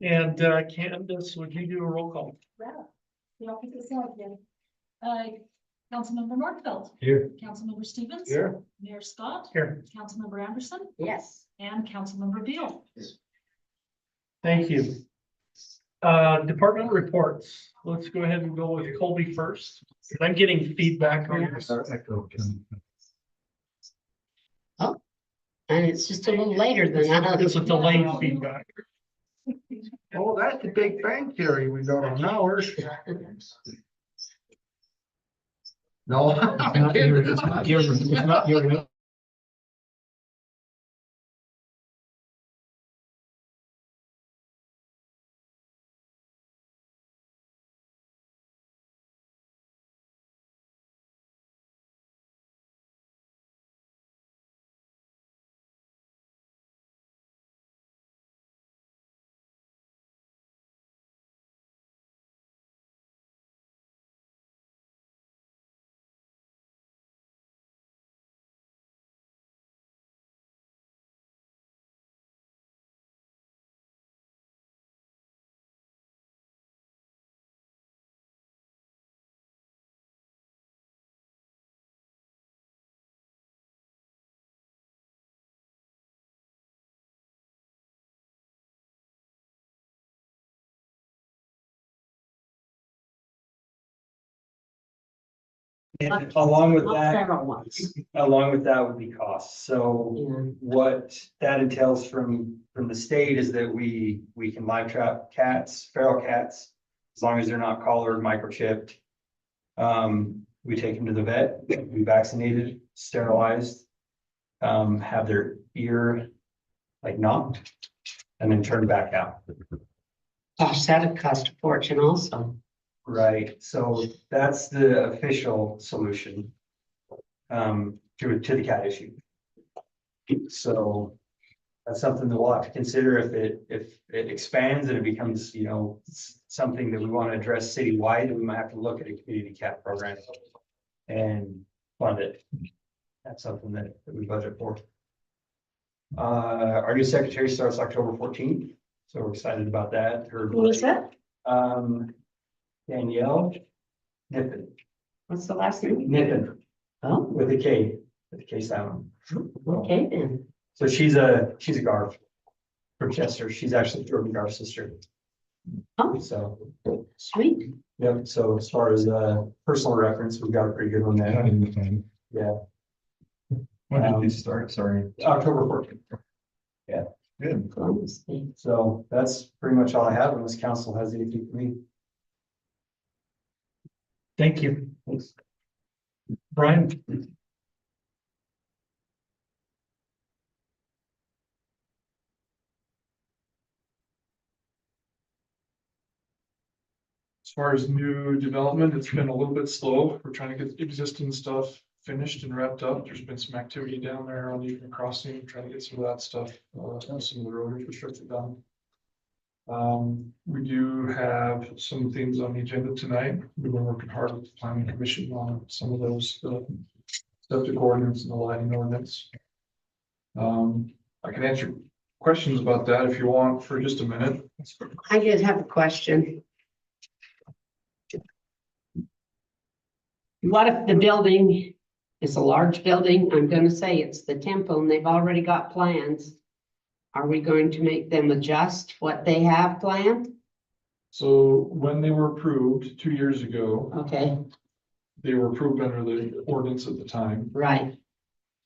And Candace, would you do a roll call? Yeah, the office is on again. Councilmember Northfeld. Here. Councilmember Stevens. Here. Mayor Scott. Here. Councilmember Anderson. Yes. And Councilmember Beal. Thank you. Department reports. Let's go ahead and go with Colby first. I'm getting feedback on yours. Oh, and it's just a little later than that. It's a delayed feedback. Oh, that's the Big Bang Theory we got on ours. No. It's not your. Along with that, Several ones. would be costs. So Yeah. what that entails from the state is that we can live trap cats, feral cats, as long as they're not collared, microchipped. We take them to the vet, be vaccinated, sterilized, have their ear like knocked, and then turned back out. Gosh, that'd cost a fortune also. Right, so that's the official solution. To the cat issue. So that's something that we'll have to consider if it expands and it becomes, something that we want to address citywide, we might have to look at a community cat program. And fund it. That's something that we budget for. Our new secretary starts October 14th, so we're excited about that. Who is that? Danielle Nippon, What's the last name? Nippon Oh, with a K sound. okay then. So she's a Garf from Chester. She's actually Jordan Garf's sister. Oh. So, Sweet. yep. So as far as personal reference, we've got a pretty good one there. Yeah. When did you start? Sorry. October 14th. Good. Columbus Day. So that's pretty much all I have unless council has anything for me. Thank you. Thanks. Brian? As far as new development, it's been a little bit slow. We're trying to get existing stuff finished and wrapped up. There's been some activity down there on Union Crossing, trying to get some of that stuff, some of the road infrastructure done. We do have some things on the agenda tonight. We've been working hard with the planning commission on some of those, septic ordinance and the lighting ordinance. I can answer questions about that if you want for just a minute. I did have a question. What if the building is a large building? I'm gonna say it's the temple and they've already got plans. Are we going to make them adjust what they have planned? So when they were approved 2 years ago, Okay, they were approved under the ordinance at the time. right,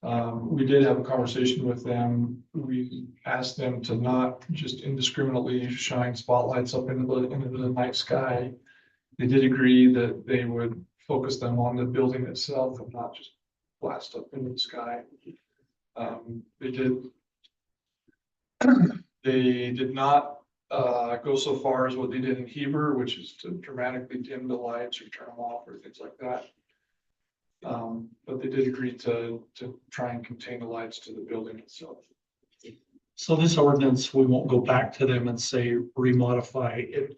We did have a conversation with them. We asked them to not just indiscriminately shine spotlights up into the night sky. They did agree that they would focus them on the building itself and not just blast up into the sky. They did not go so far as what they did in Heber, which is to dramatically dim the lights or turn them off or things like that. But they did agree to try and contain the lights to the building itself. So this ordinance, we won't go back to them and say remodify it.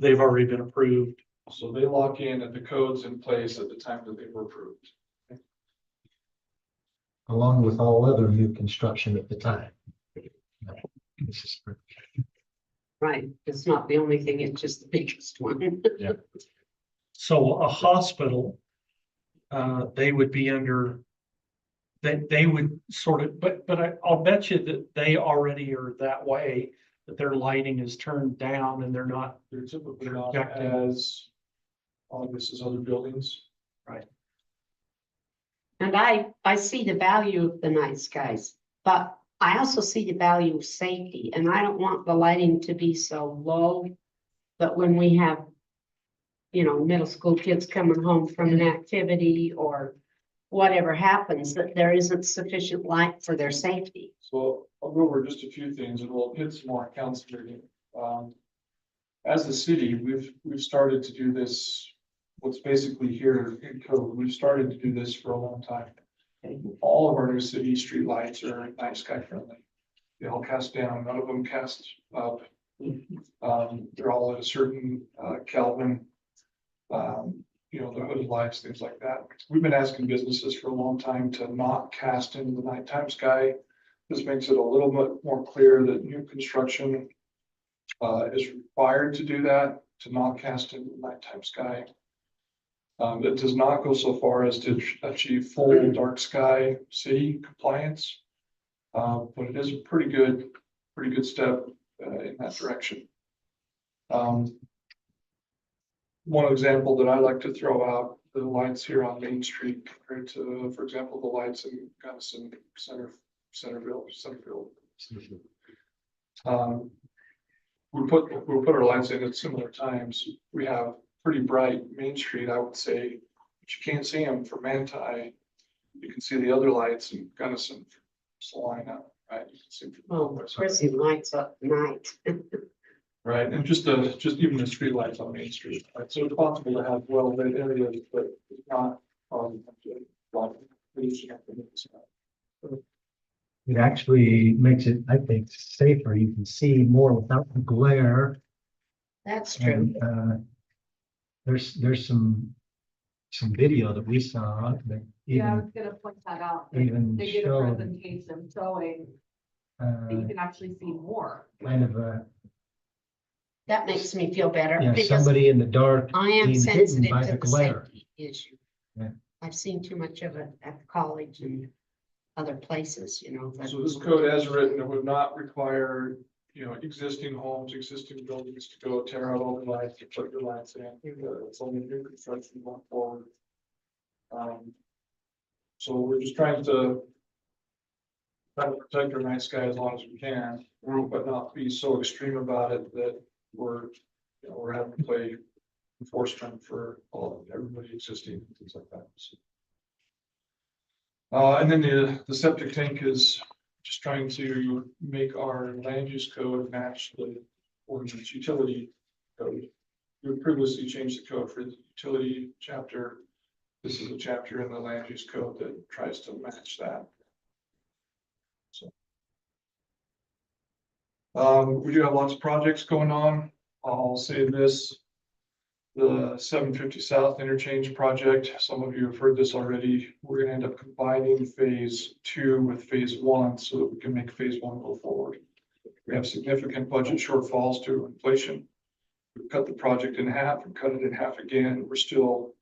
They've already been approved. So they lock in at the codes in place at the time that they were approved. Along with all other new construction at the time. This is Right, it's not the only thing, it's just the biggest one. So a hospital, they would be under, they would sort of, but I'll bet you that they already are that way, that their lighting is turned down and they're not, They're typically not Projecting. as obvious as other buildings. And I see the value of the night skies, but I also see the value of safety, and I don't want the lighting to be so low that when we have, you know, middle school kids coming home from an activity or whatever happens, that there isn't sufficient light for their safety. So I'll go over just a few things and we'll hit some more accounts meeting. As a city, we've started to do this, what's basically here in code. We've started to do this for a long time. All of our new city streetlights are night sky friendly. They all cast down, none of them cast up. They're all at a certain Kelvin. You know, the hooded lights, things like that. We've been asking businesses for a long time to not cast into the nighttime sky. This makes it a little bit more clear that new construction is required to do that, to not cast into the nighttime sky. It does not go so far as to achieve full dark sky city compliance. But it is a pretty good step in that direction. One example that I like to throw out, the lights here on Main Street compared to, for example, the lights in Gunnison Centerville. We'll put our lights in at similar times. We have pretty bright Main Street, I would say, but you can't see them from Manti. You can see the other lights in Gunnison, Salina, right? You can see them from Well, Chrissy lights up night. right, and just even the street lights on Main Street, right? So it's possible to have well lit areas, but it's not. It actually makes it, I think, safer. You can see more without the glare. That's true. And, there's some video that we saw that Yeah, I even, was gonna point that out. even They did a showed, presentation showing that you can actually see more. kind of a, That makes me feel better yeah, because somebody in the dark I am being hidden sensitive by to the the glare. safety issue. Yeah. I've seen too much of it at college and other places, you know. that- So this code as written, it would not require, you know, existing homes, existing buildings to go tear out all the lights, to put your lights in. It's only new construction going forward. So we're just trying to protect our night sky as long as we can, but not be so extreme about it that we're having to play enforcement for everybody existing, things like that. So. And then the septic tank is just trying to make our land use code match the ordinance utility code. We previously changed the code for the utility chapter. This is a chapter in the land use code that tries to match that. So. We do have lots of projects going on. I'll say this. The 750 South Interchange project, some of you have heard this already. We're gonna end up combining phase 2 with phase 1 so that we can make phase 1 go forward. We have significant budget shortfalls due to inflation. We've cut the project in half and cut it in half again. We're still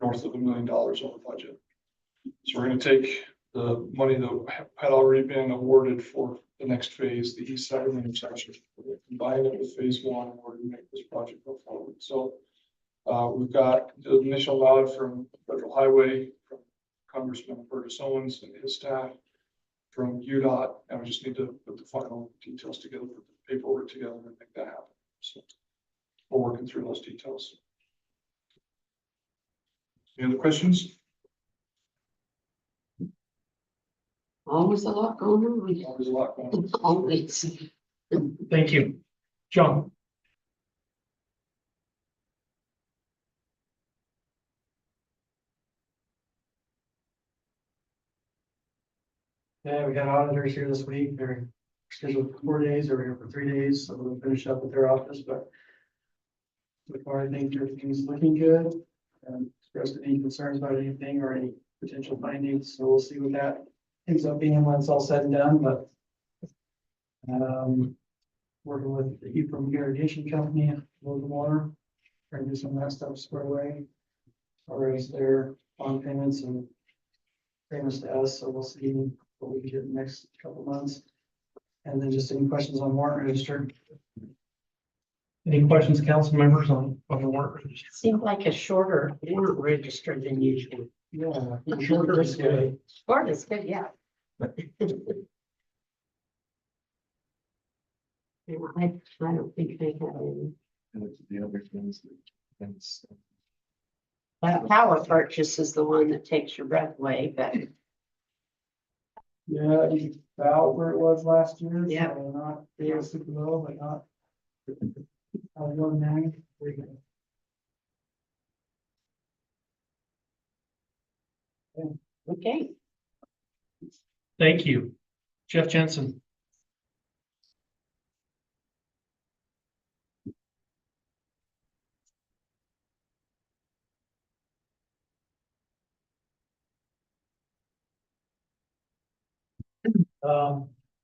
north of $1 million over budget. So we're gonna take the money that had already been awarded for the next phase, the east side of the intersection. We're gonna combine it with phase 1 in order to make this project go forward. So we've got the initial nod from Federal Highway, from Congressman Burgess Owens and his staff, from UDOT, and we just need to put the final details together, put the paperwork together and make that happen. So we're working through those details. Any other questions? Always a lot going on. There's a lot going on. Always. Thank you. John? Yeah, we got auditors here this week. They're scheduled for 4 days, or we're here for 3 days, so we'll finish up with their office, but so far, I think everything's looking good. Expressed any concerns about anything or any potential findings, so we'll see what that ends up being when it's all said and done, but working with the heat from irrigation company, load the water, trying to do some of that stuff squared away. Or is their bond payments and payments to us, so we'll see what we can get in the next couple months. And then just any questions on warrant register? Any questions, council members on the warrant register? Seemed like a shorter warrant register than usual. Yeah, shorter is good. Short is good, yeah. And I don't think they have any. And the other things. Things. That power purchase is the one that takes your breath away, but Yeah, it's about where it was last year. Yeah. So not, yeah, super low, but not. Going down. okay. Thank you. Jeff Jensen.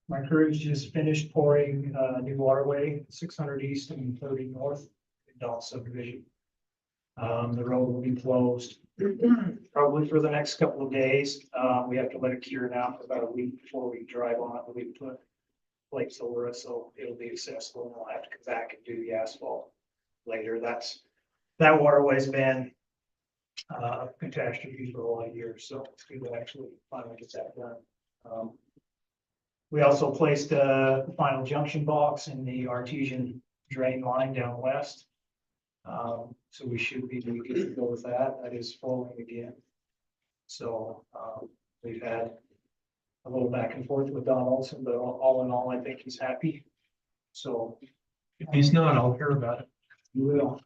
My crews just finished pouring, new waterway, 600 east and 30 north, in Dalton subdivision. The road will be closed probably for the next couple of days. We have to let it cure now for about a week before we drive on it, but we put plates over it, so it'll be accessible, and we'll have to come back and do the asphalt later. That waterway's been a catastrophe for a lot of years, so it's good to actually finally get that done. We also placed a final junction box in the artesian drain line down west. So we should be good to go with that. That is flowing again. So, we've had a little back and forth with Don Olson, but all in all, I think he's happy. So If he's not, I'll hear about it. you will.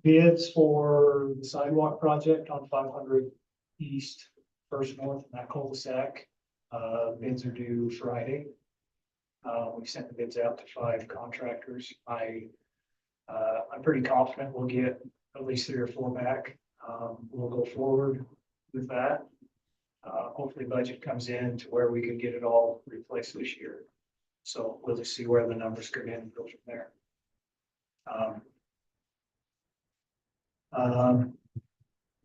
Bids for the sidewalk project on 500 East, First North, and that cul-de-sac. Bids are due Friday. We sent the bids out to 5 contractors. I'm pretty confident we'll get at least 3 or 4 back. We'll go forward with that. Hopefully budget comes in to where we can get it all replaced this year. So we'll just see where the numbers come in and go from there.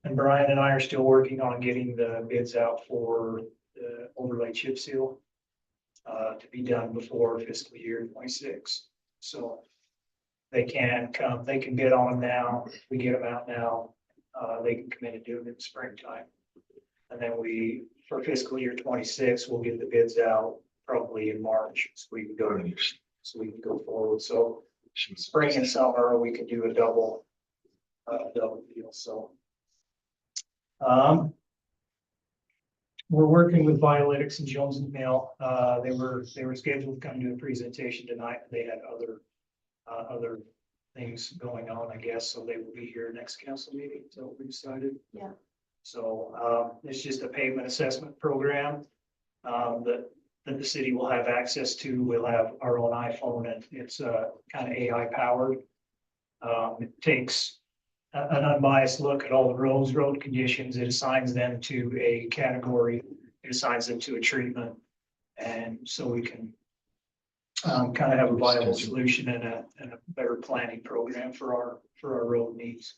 And Brian and I are still working on getting the bids out for the overlay chip seal to be done before fiscal year 26. So they can come, they can bid on them now. We get them out now. They can come in and do them in the springtime. And then for fiscal year 26, we'll get the bids out probably in March, so we can go forward. So spring and summer, we can do a double deal. So we're working with Biolytics and Jones and Mail. They were scheduled to come do a presentation tonight. They had other things going on, I guess, so they will be here next council meeting, so we decided. Yeah. So, it's just a pavement assessment program, that the city will have access to. We'll have our own iPhone, and it's, kind of AI powered. It takes an unbiased look at all the road conditions. It assigns them to a category, it assigns them to a treatment. And so we can kind of have a viable solution and a better planning program for our road needs.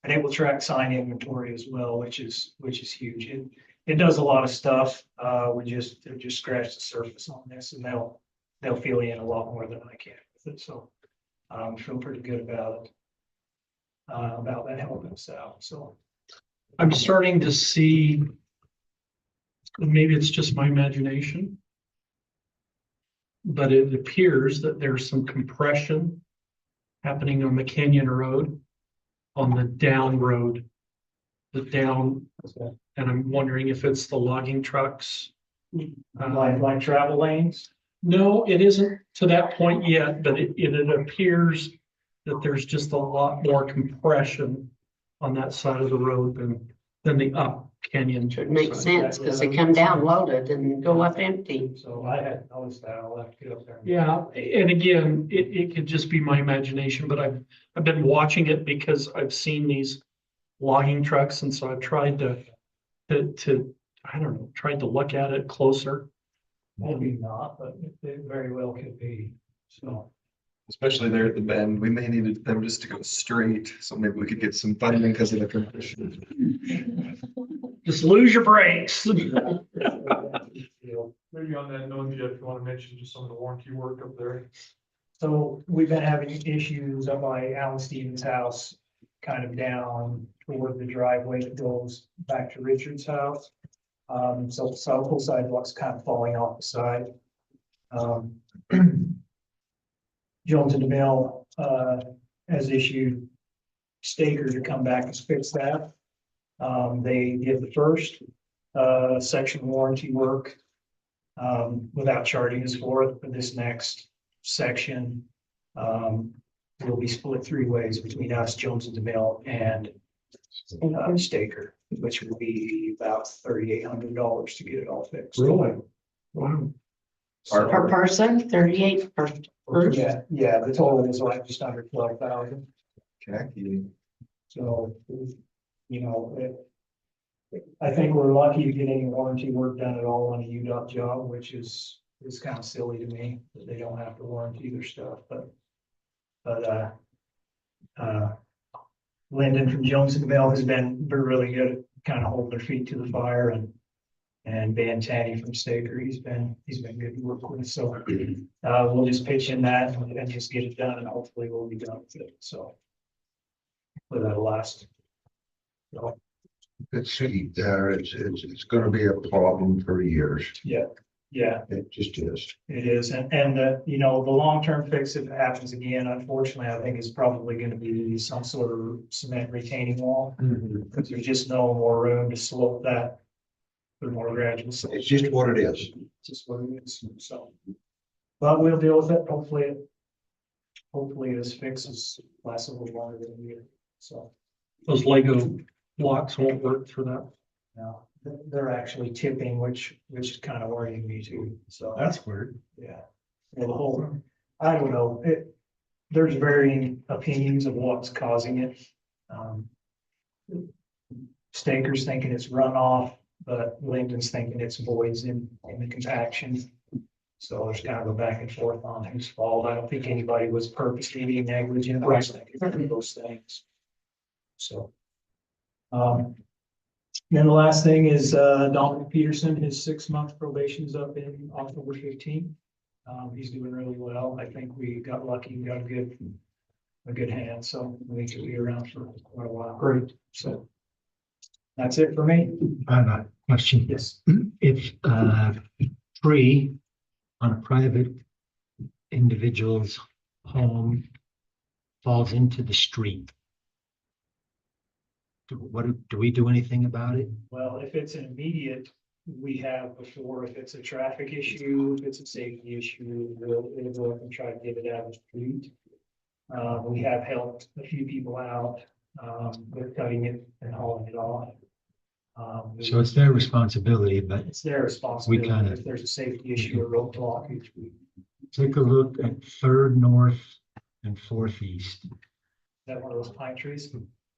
And it will track sign inventory as well, which is huge. It does a lot of stuff. We just scratched the surface on this, and they'll fill in a lot more than I can with it. So I feel pretty good about it. About that helping us out. So I'm starting to see, maybe it's just my imagination, but it appears that there's some compression happening on the Canyon Road, on the down road, and I'm wondering if it's the logging trucks. like travel lanes. No, it isn't to that point yet, but it appears that there's just a lot more compression on that side of the road than the up Canyon. Should make side. sense, because they come down loaded and go up empty. So I hadn't noticed that. I'll have to get up there. Yeah, and again, it could just be my imagination, but I've been watching it because I've seen these logging trucks, and so I've tried to I don't know, tried to look at it closer. Maybe not, but it very well could be, so. Especially there at the bend, we may need them just to go straight, so maybe we could get some funding because of the condition. Just lose your brakes. Maybe on that note, Jeff, you want to mention just some of the warranty work up there? So we've been having issues up by Alan Stevens' house, kind of down toward the driveway that goes back to Richard's house. So both sidewalks kind of falling off the side. Jones and DeMille, has issued Staker to come back and fix that. They did the first, section warranty work, without charging us for it, but this next section, will be split 3 ways between us, Jones and DeMille, and Staker, which would be about $3,800 to get it all fixed. Really? Wow. Per person, 38 per person. Yeah, the total is like just under 12,000. Khaki. So, you know, I think we're lucky to get any warranty work done at all on a UDOT job, which is kind of silly to me that they don't have to warranty their stuff, but Lyndon from Jones and Bell has been really good at kind of holding their feet to the fire, and Ben Tanny from Staker, he's been good to work with, so we'll just pitch in that and just get it done, and hopefully we'll be done with it, so. But that'll last. So, It's seed there, it's gonna be a problem for years. yeah, It just is. it is, and you know, the long-term fix, if it happens again, unfortunately, I think is probably gonna be some sort of cement retaining wall. Because there's just no more room to slope that. For more gradual. slope. It's just what it is. It's just what it is, so. But we'll deal with it, hopefully this fixes lasts a little longer than a year, so. Those Lego blocks won't work for that. Now, they're actually tipping, which is kind of worrying me too, so. That's weird. Yeah. Well, the whole, I don't know, there's varying opinions of what's causing it. Staker's thinking it's runoff, but Lyndon's thinking it's voids in the compaction. So there's kind of a back and forth on whose fault. I don't think anybody was purposely being negligent. I just think it's those things. So. Then the last thing is, Dominic Peterson, his 6-month probation is up in October 15th. He's doing really well. I think we got lucky and got a good hand, so we think he'll be around for quite a while. Great. So that's it for me. I have a question. Yes. If tree on a private individual's home falls into the street, do we do anything about it? Well, if it's an immediate, we have before, if it's a traffic issue, if it's a safety issue, we'll go up and try to get it out of the street. We have helped a few people out, with cutting it and hauling it off. So it's their responsibility, but It's their responsibility. kinda- If there's a safety issue or road blockage, we, take a look at 3rd North and 4th East. that one of those pine trees.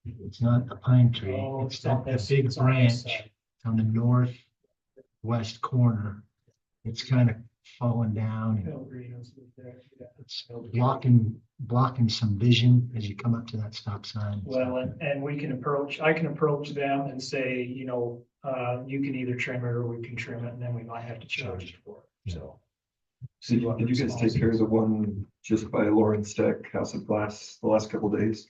It's not a pine tree, Oh, it's on that this- big it's on this branch side. on the northwest corner. It's kind of falling down and Pellegrino's live there, yeah. it's blocking some vision as you come up to that stop sign. Well, and I can approach them and say, you know, you can either trim it or we can trim it, and then we might have to charge for it, so. Did you guys take care of the one just by Lawrence Tech House of Glass the last couple days?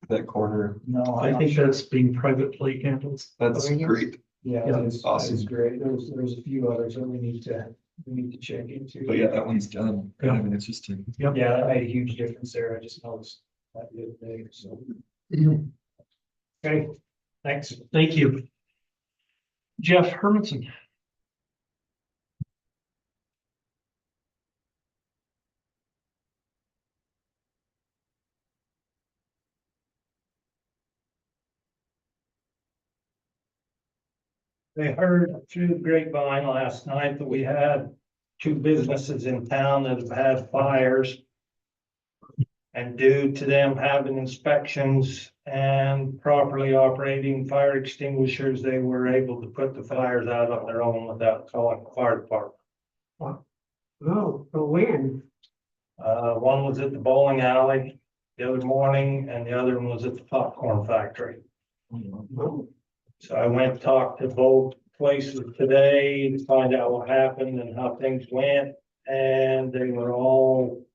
That corner, No, I think that's being privately handled. that's great, Yeah, Yeah, it's awesome. great. There's a few others that we need to check into. but yeah, that one's done. I mean, it's just. Yeah, that made a huge difference there. I just noticed that the other day, so. Okay, thanks. Thank you. Jeff Hermanson. They heard through the grapevine last night that we had 2 businesses in town that have had fires. And due to them having inspections and properly operating fire extinguishers, they were able to put the fires out on their own without calling the fire department. Oh, for when? One was at the bowling alley the other morning and the other one was at the popcorn factory. Oh, So I went and talked to both places today to find out what happened and how things went. And they were all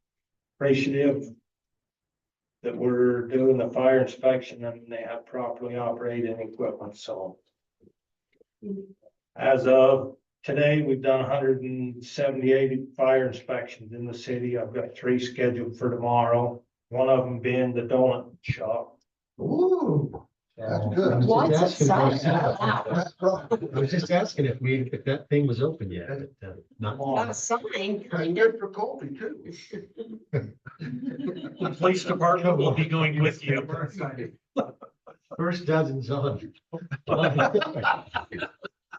appreciative that we're doing the fire inspection and they have properly operating equipment, so. As of today, we've done 178 fire inspections in the city. I've got 3 scheduled for tomorrow. One of them being the donut shop. Ooh, that's So, good. I was What's just the asking size? about that. That's right. I was just asking if that thing was open yet, but, not. Got a sign, That's kind of. good for coffee too. The police department will be going with you. First dozen's on.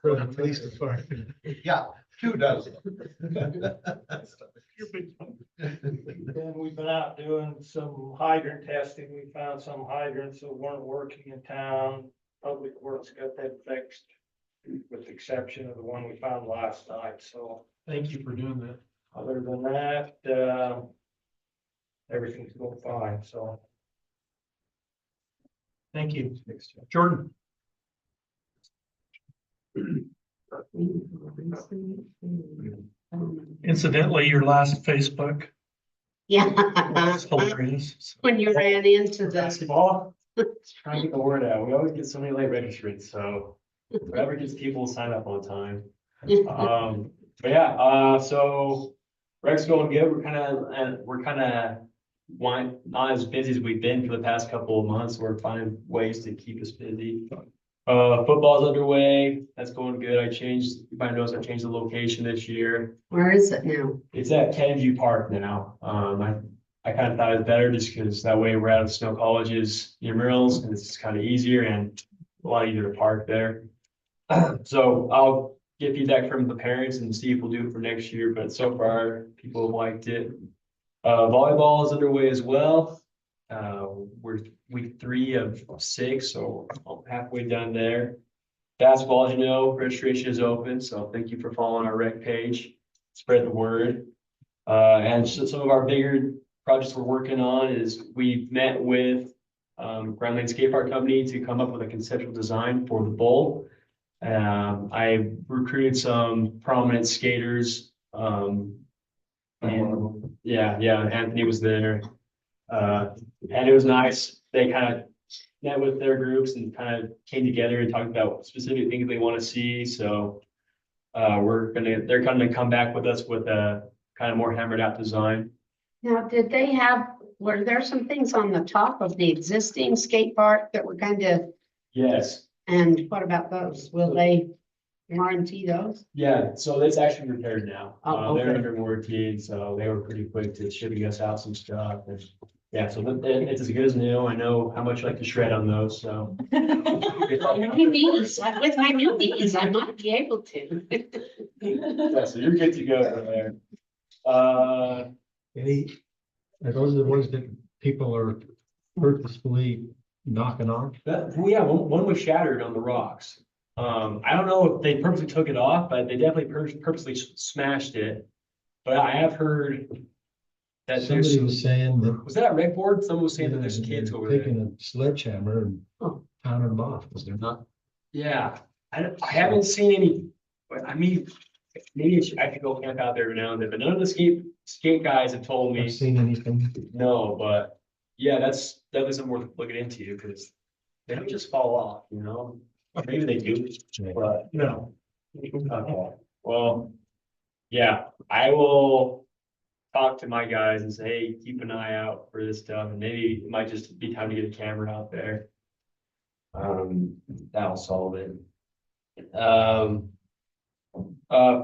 For the police department. Yeah, 2 dozen. Then we've been out doing some hydrant testing. We found some hydrants that weren't working in town. Public Works got that fixed, with the exception of the one we found last night, so. Thank you for doing that. Other than that, everything's going fine, so. Thank you. Jordan? Incidentally, your last Facebook Yeah. was hilarious. When you ran into the, Basketball, trying to get the word out. We always get so many late registrants, so whatever gets people to sign up all the time. But yeah, so Rec's going good. We're kind of not as busy as we've been for the past couple of months. We're finding ways to keep us busy. Football's underway. That's going good. You might notice I changed the location this year. where is it now? It's at Kenview Park now. I kind of thought it was better just because that way we're out of Snow College's intramurals and it's kind of easier and a lot easier to park there. So I'll get feedback from the parents and see if we'll do it for next year, but so far people have liked it. Volleyball is underway as well. We're week 3 of 6, so I'm halfway done there. Basketball, as you know, registration is open, so thank you for following our rec page. Spread the word. And so some of our bigger projects we're working on is we've met with Grand Lane Skate Park Company to come up with a conceptual design for the bowl. I recruited some prominent skaters. And yeah, Anthony was there. And it was nice. They kind of met with their groups and kind of came together and talked about specific things they want to see. So they're gonna come back with us with a kind of more hammered out design. Now, were there some things on the top of the existing skate park that were Yes. and what about those? Will they warranty those? Yeah, so that's actually repaired now. Oh, They're okay. under warranty, and so they were pretty quick to shipping us out some stuff. And yeah, so it's as good as new. I know how much you like to shred on those, so. With my new knees, I might be able to. Yeah, so you're good to go from there. Are those the ones that people are purposefully knocking off? Well, yeah, one was shattered on the rocks. I don't know if they purposely took it off, but they definitely purposely smashed it. But I have heard that Somebody was saying that. was that a rec board? Someone was saying that there's kids they're over there. taking a sledgehammer and pounding them off, because they're not. Yeah, I haven't seen any, but I mean, maybe I could go camp out there every now and then, but none of the skate guys have told me, Seen anything. no, but yeah, that's definitely something worth looking into, because they don't just fall off, you know? Maybe they do, but no. Okay, well, yeah, I will talk to my guys and say, hey, keep an eye out for this stuff, and maybe it might just be time to get a camera out there. That'll solve it. To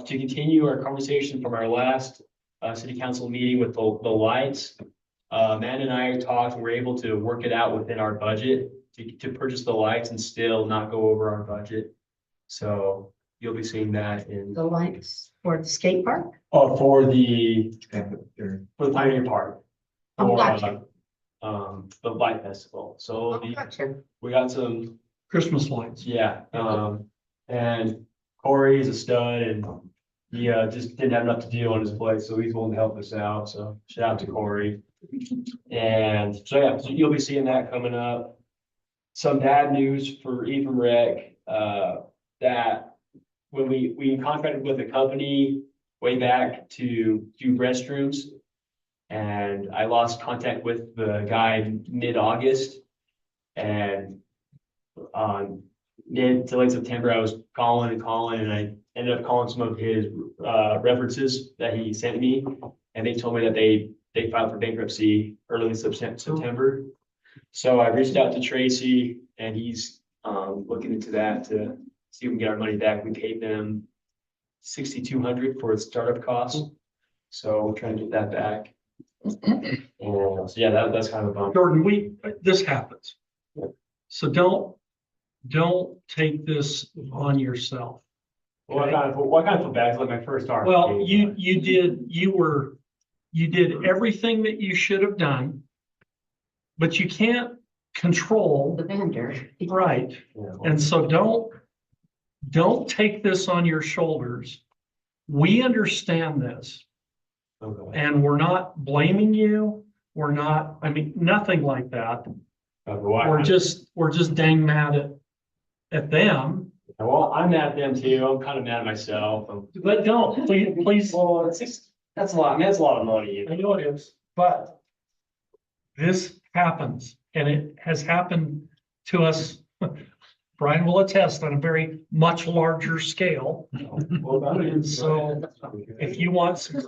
continue our conversation from our last city council meeting with the lights, Amanda and I talked and we're able to work it out within our budget to purchase the lights and still not go over our budget. So you'll be seeing that in The lights for the skate park? for the Pioneer Park. Oh, For, gotcha. The light festival. So Oh, gotcha. we got some, Christmas lights. yeah, and Corey is a stud and He just didn't have enough to do on his plate, so he's willing to help us out. So shout out to Corey. And so yeah, so you'll be seeing that coming up. Some bad news for Ephraim Rec, that when we contracted with a company way back to do restrooms. And I lost contact with the guy mid-August. And mid to late September, I was calling and I ended up calling some of his references that he sent me. And they told me that they filed for bankruptcy early in September. So I reached out to Tracy and he's looking into that to see if we can get our money back. We paid them $6,200 for its startup costs. So we're trying to get that back. And so yeah, that's kind of a bummer. Jordan, this happens. So don't take this on yourself. What kind of feel bad? It's like my first RFP. Well, you did everything that you should have done, but you can't control. The vendor. Right. Yeah. And so don't take this on your shoulders. We understand this Okay. and we're not blaming you. We're not, I mean, nothing like that. We're just dang mad at them. Well, I'm mad at them too. I'm kind of mad at myself. But don't, please. Well, that's a lot. I mean, that's a lot of money. I know it is, but this happens and it has happened to us. Brian will attest on a very much larger scale. And so if you want some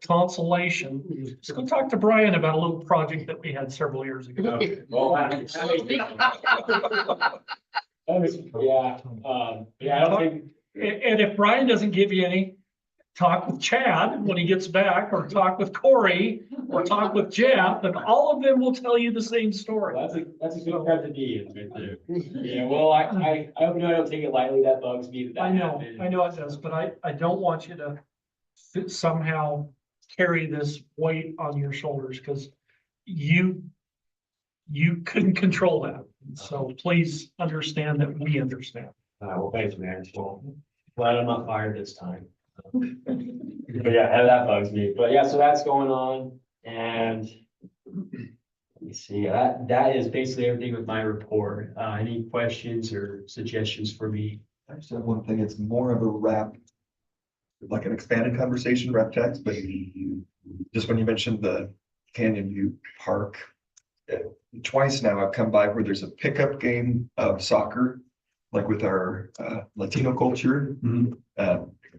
consolation, just go talk to Brian about a little project that we had several years ago. Well, yeah, I don't think. And if Brian doesn't give you any, talk with Chad when he gets back, or talk with Corey, or talk with Jeff, and all of them will tell you the same story. That's a good crowd to be in right there. Yeah, well, I hope you know I don't take it lightly. That bugs me. I know it does, but I don't want you to somehow carry this weight on your shoulders, because you couldn't control that. So please understand that we understand. Well, thanks, man. Well, glad I'm not fired this time. But yeah, that bugs me. But yeah, so that's going on. And let me see, that is basically everything with my report. Any questions or suggestions for me? I just have one thing, it's more of a wrap, like an expanded conversation, wrap text, but just when you mentioned the Canyon View Park, twice now I've come by where there's a pickup game of soccer, like with our Latino culture.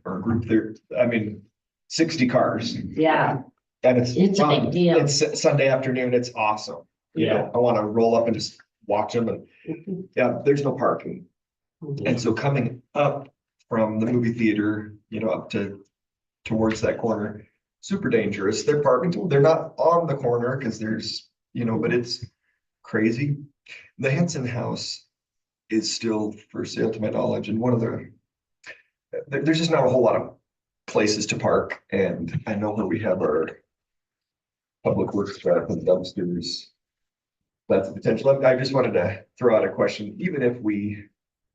Our group there, I mean, 60 cars. Yeah, And it's a fun. big deal. It's Sunday afternoon, it's awesome. You know, I want to roll up and just watch them and, yeah, there's no parking. And so coming up from the movie theater, you know, up towards that corner, super dangerous. They're parking, they're not on the corner because there's, you know, but it's crazy. The Henson House is still for sale to my knowledge, and there's just not a whole lot of places to park, and I know where we have our public works truck and dumpsters. That's a potential. I just wanted to throw out a question, even if we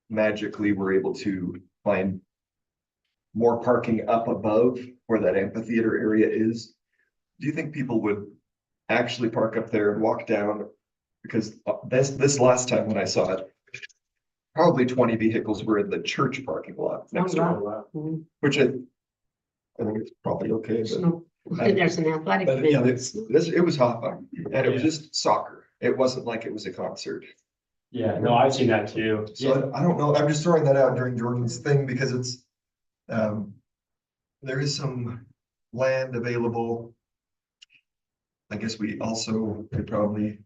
magically were able to find more parking up above where that amphitheater area is, do you think people would actually park up there and walk down? Because this last time when I saw it, probably 20 vehicles were in the church parking lot next door, which I think it's probably okay, but There's an athletic. but yeah, event. it was hot fun, and it was just soccer. It wasn't like it was a concert. Yeah, no, I've seen that too. So I don't know. I'm just throwing that out during Jordan's thing because it's there is some land available. I guess we also could probably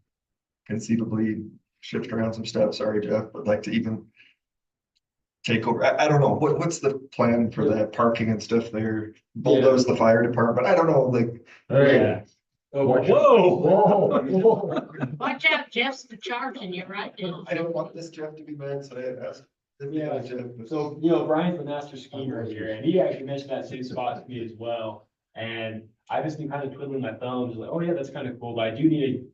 conceivably shift around some stuff. Sorry, Jeff, but like to even take over. I don't know. What's the plan for that parking and stuff there? Bulldoze the fire department. I don't know. Like, Yeah. Whoa. Watch out, Jeff's charging you right now. I don't want this Jeff to be mad, so I asked. Yeah, Jeff. so, you know, Brian's the master schemer here, and he actually mentioned that same spot to me as well. And I've just been kind of twiddling my thumbs, like, oh yeah, that's kind of cool, but I do need to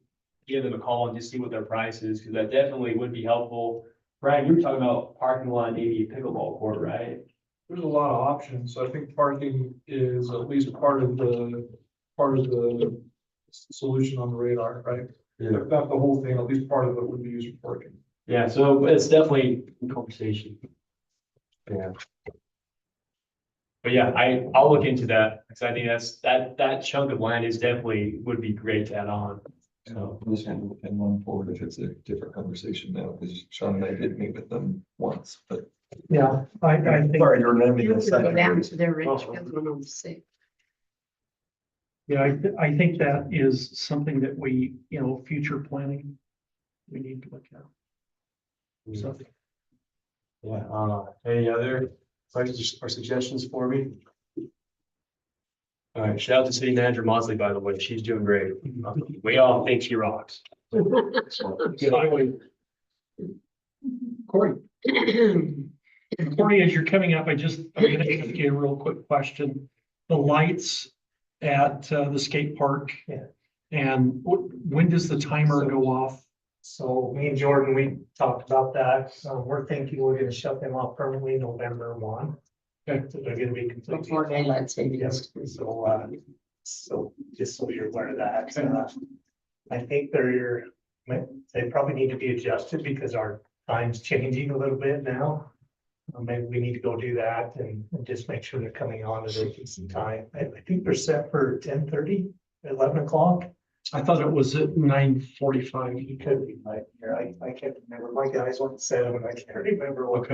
give them a call and just see what their price is, because that definitely would be helpful. Brian, you were talking about parking lot, maybe a pickleball court, right? There's a lot of options. I think parking is at least part of the solution on the radar, right? Yeah. If not the whole thing, at least part of it would be used for parking. Yeah, so it's definitely a conversation. Yeah. But yeah, I'll look into that, because I think that chunk of land is definitely, would be great to add on. So, This one will depend on forward if it's a different conversation now, because Sean and I did meet with them once, but. Yeah, I think, Sorry, you're naming You're the gonna go down second. to their rich government on the sixth. yeah, I think that is something that we, future planning, we need to look at. So, yeah, any other questions or suggestions for me? All right, shout out to City Manager Mosley, by the way, she's doing great. We all think she rocks. Corey. Corey, as you're coming up, I'm gonna ask you a real quick question. The lights at the skate park. Yeah. And when does the timer go off? So me and Jordan, we talked about that. We're thinking we're gonna shut them off permanently November 1. Okay. So they're gonna be completely. Before daylight savings. Yes, so just so you're aware of that, I think they probably need to be adjusted because our time's changing a little bit now. Maybe we need to go do that and just make sure they're coming on at a decent time. I think they're set for 10:30, 11 o'clock. I thought it was at 9:45. You could be right here. I can't remember. My guys went and said, but I can't remember what.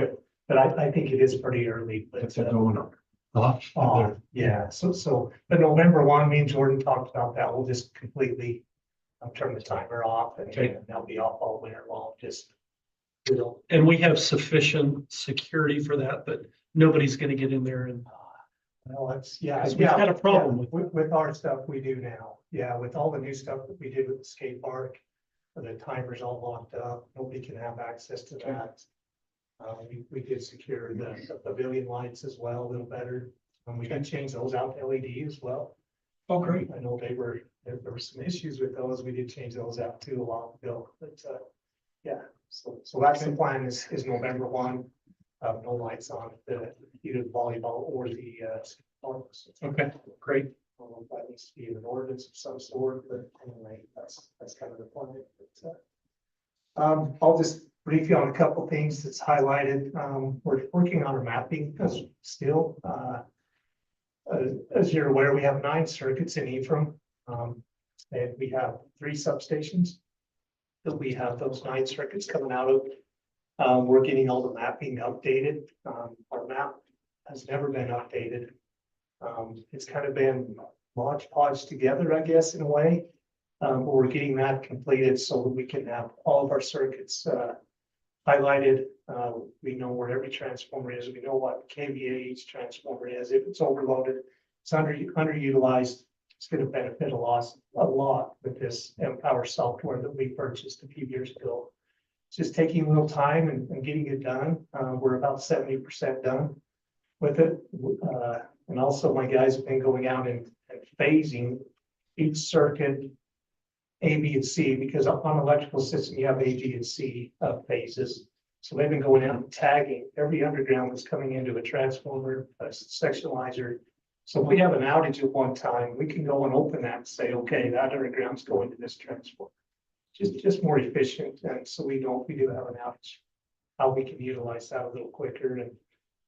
But I think it is pretty early, but. Going on. Yeah, so, but November 1, me and Jordan talked about that. We'll just completely turn the timer off and Okay. they'll be off all winter long, just. And we have sufficient security for that, but nobody's gonna get in there and. Well, it's, yeah. 'Cause we've had a problem with- With our stuff we do now. Yeah, with all the new stuff that we did with the skate park, the timer's all locked up. Nobody can have access to that. We did secure the pavilion lights as well, a little better. And we did change those out to LED as well. Oh, great. I know there were some issues with those. We did change those out too a while ago, but, yeah. So that's the plan is November 1, no lights on either the volleyball or the, parks. Okay, great. I don't know if that needs to be an ordinance of some sort, but anyway, that's kind of the plan. But, I'll just brief you on a couple of things that's highlighted. We're working on our mapping because still, as you're aware, we have 9 circuits in Ephraim. And we have 3 substations that we have those 9 circuits coming out of. We're getting all the mapping updated. Our map has never been updated. It's kind of been hodgepodge together, I guess, in a way. But we're getting that completed so that we can have all of our circuits highlighted. We know where every transformer is. We know what KVA each transformer is. If it's overloaded, it's underutilized. It's going to benefit a lot with this Empower software that we purchased a few years ago. It's just taking a little time and getting it done. We're about 70% done with it. And also my guys have been going out and phasing each circuit A, B, and C, because on electrical system, you have A, B, and C phases. So they've been going out and tagging every underground that's coming into a transformer, a sectionalizer. So if we have an outage at one time, we can go and open that and say, okay, that underground's going to this transformer. Just more efficient, and so we do have an outage. How we can utilize that a little quicker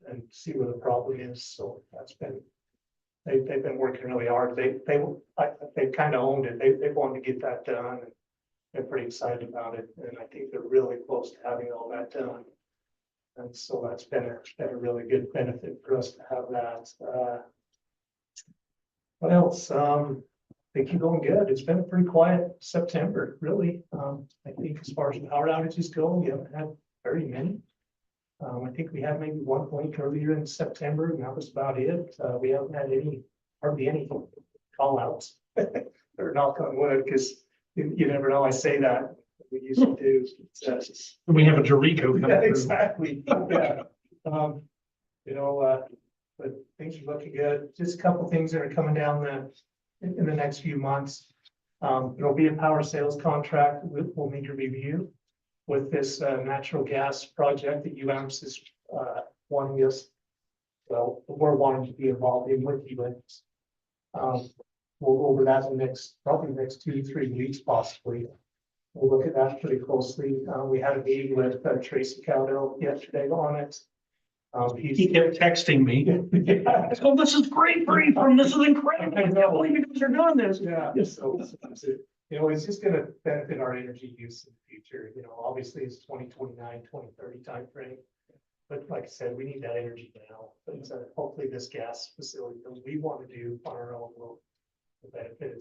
and see where the problem is. So that's been, they've been working really hard. They've kind of owned it. They wanted to get that done. And they're pretty excited about it. And I think they're really close to having all that done. And so that's been a really good benefit for us to have that. What else? They keep going good. It's been a pretty quiet September, really. I think as far as power outages go, we haven't had very many. I think we had maybe one point earlier in September, and that was about it. We haven't had hardly any call outs. Or knock on wood, because you never know. I say that we used to do. We have a Dorico coming Yeah, through. exactly. Yeah. But things are looking good. Just a couple things that are coming down in the next few months. There'll be a power sales contract we'll need to review with this natural gas project that UAMPS is wanting us well, we're wanting to be involved in with you. We'll go over that in the next, probably the next 2 to 3 weeks possibly. We'll look at that pretty closely. We had a meeting with Tracy Cowdell yesterday on it. He kept texting me. Yeah. Oh, this is great, Freedom. This is incredible. I can't believe you guys are doing this. Yeah, so, you know, it's just gonna benefit our energy use in the future, you know, obviously it's 2029, 2030 timeframe. But like I said, we need that energy now, but hopefully this gas facility that we want to do on our own will benefit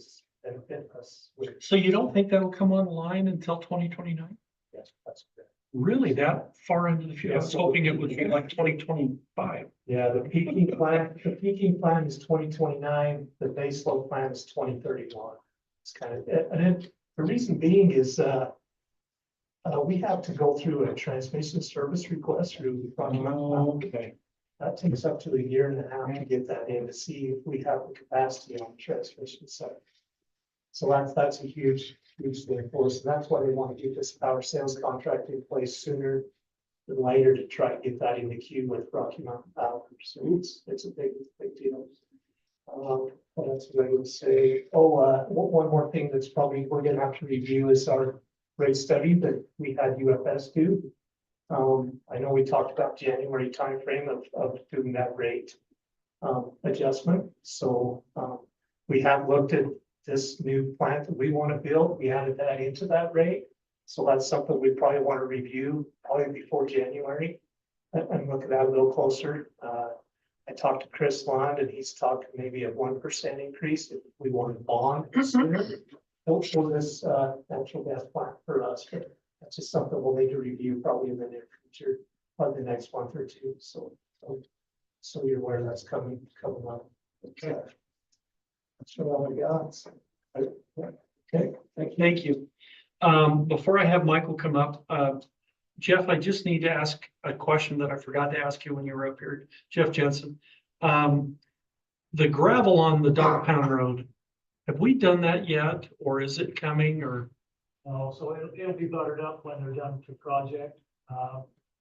us with. So you don't think that'll come online until 2029? Yes, that's good. Really, that far into the future? I was hoping it would be like 2025. Yeah, the peaking plan is 2029, the base load plan is 2031. It's kind of, and then the reason being is, we have to go through a transmission service request through. Okay. That takes up to 1.5 years to get that in to see if we have the capacity on the transmission side. So that's a huge thing for us. And that's why they want to get this power sales contract in place sooner than later to try to get that in the queue with Rocky Mountain Power. So it's a big deal. What else was I going to say? One more thing that's probably we're going to have to review is our rate study that we had UFS do. I know we talked about January timeframe of doing that rate adjustment. So we have looked at this new plant that we want to build. We added that into that rate. So that's something we probably want to review probably before January and look at that a little closer. I talked to Chris Lund and he's talking maybe a 1% increase if we want to bond sooner for this natural gas plant for us. But that's just something we'll need to review probably in the near future, probably the next month or two. So you're aware that's coming up. Okay. That's what I got. Okay, Thank you. Before I have Michael come up, Jeff, I just need to ask a question that I forgot to ask you when you were up here. Jeff Jensen. The gravel on the Dog Pound Road, have we done that yet, or is it coming, or? Oh, so it'll be buttered up when they're done with the project.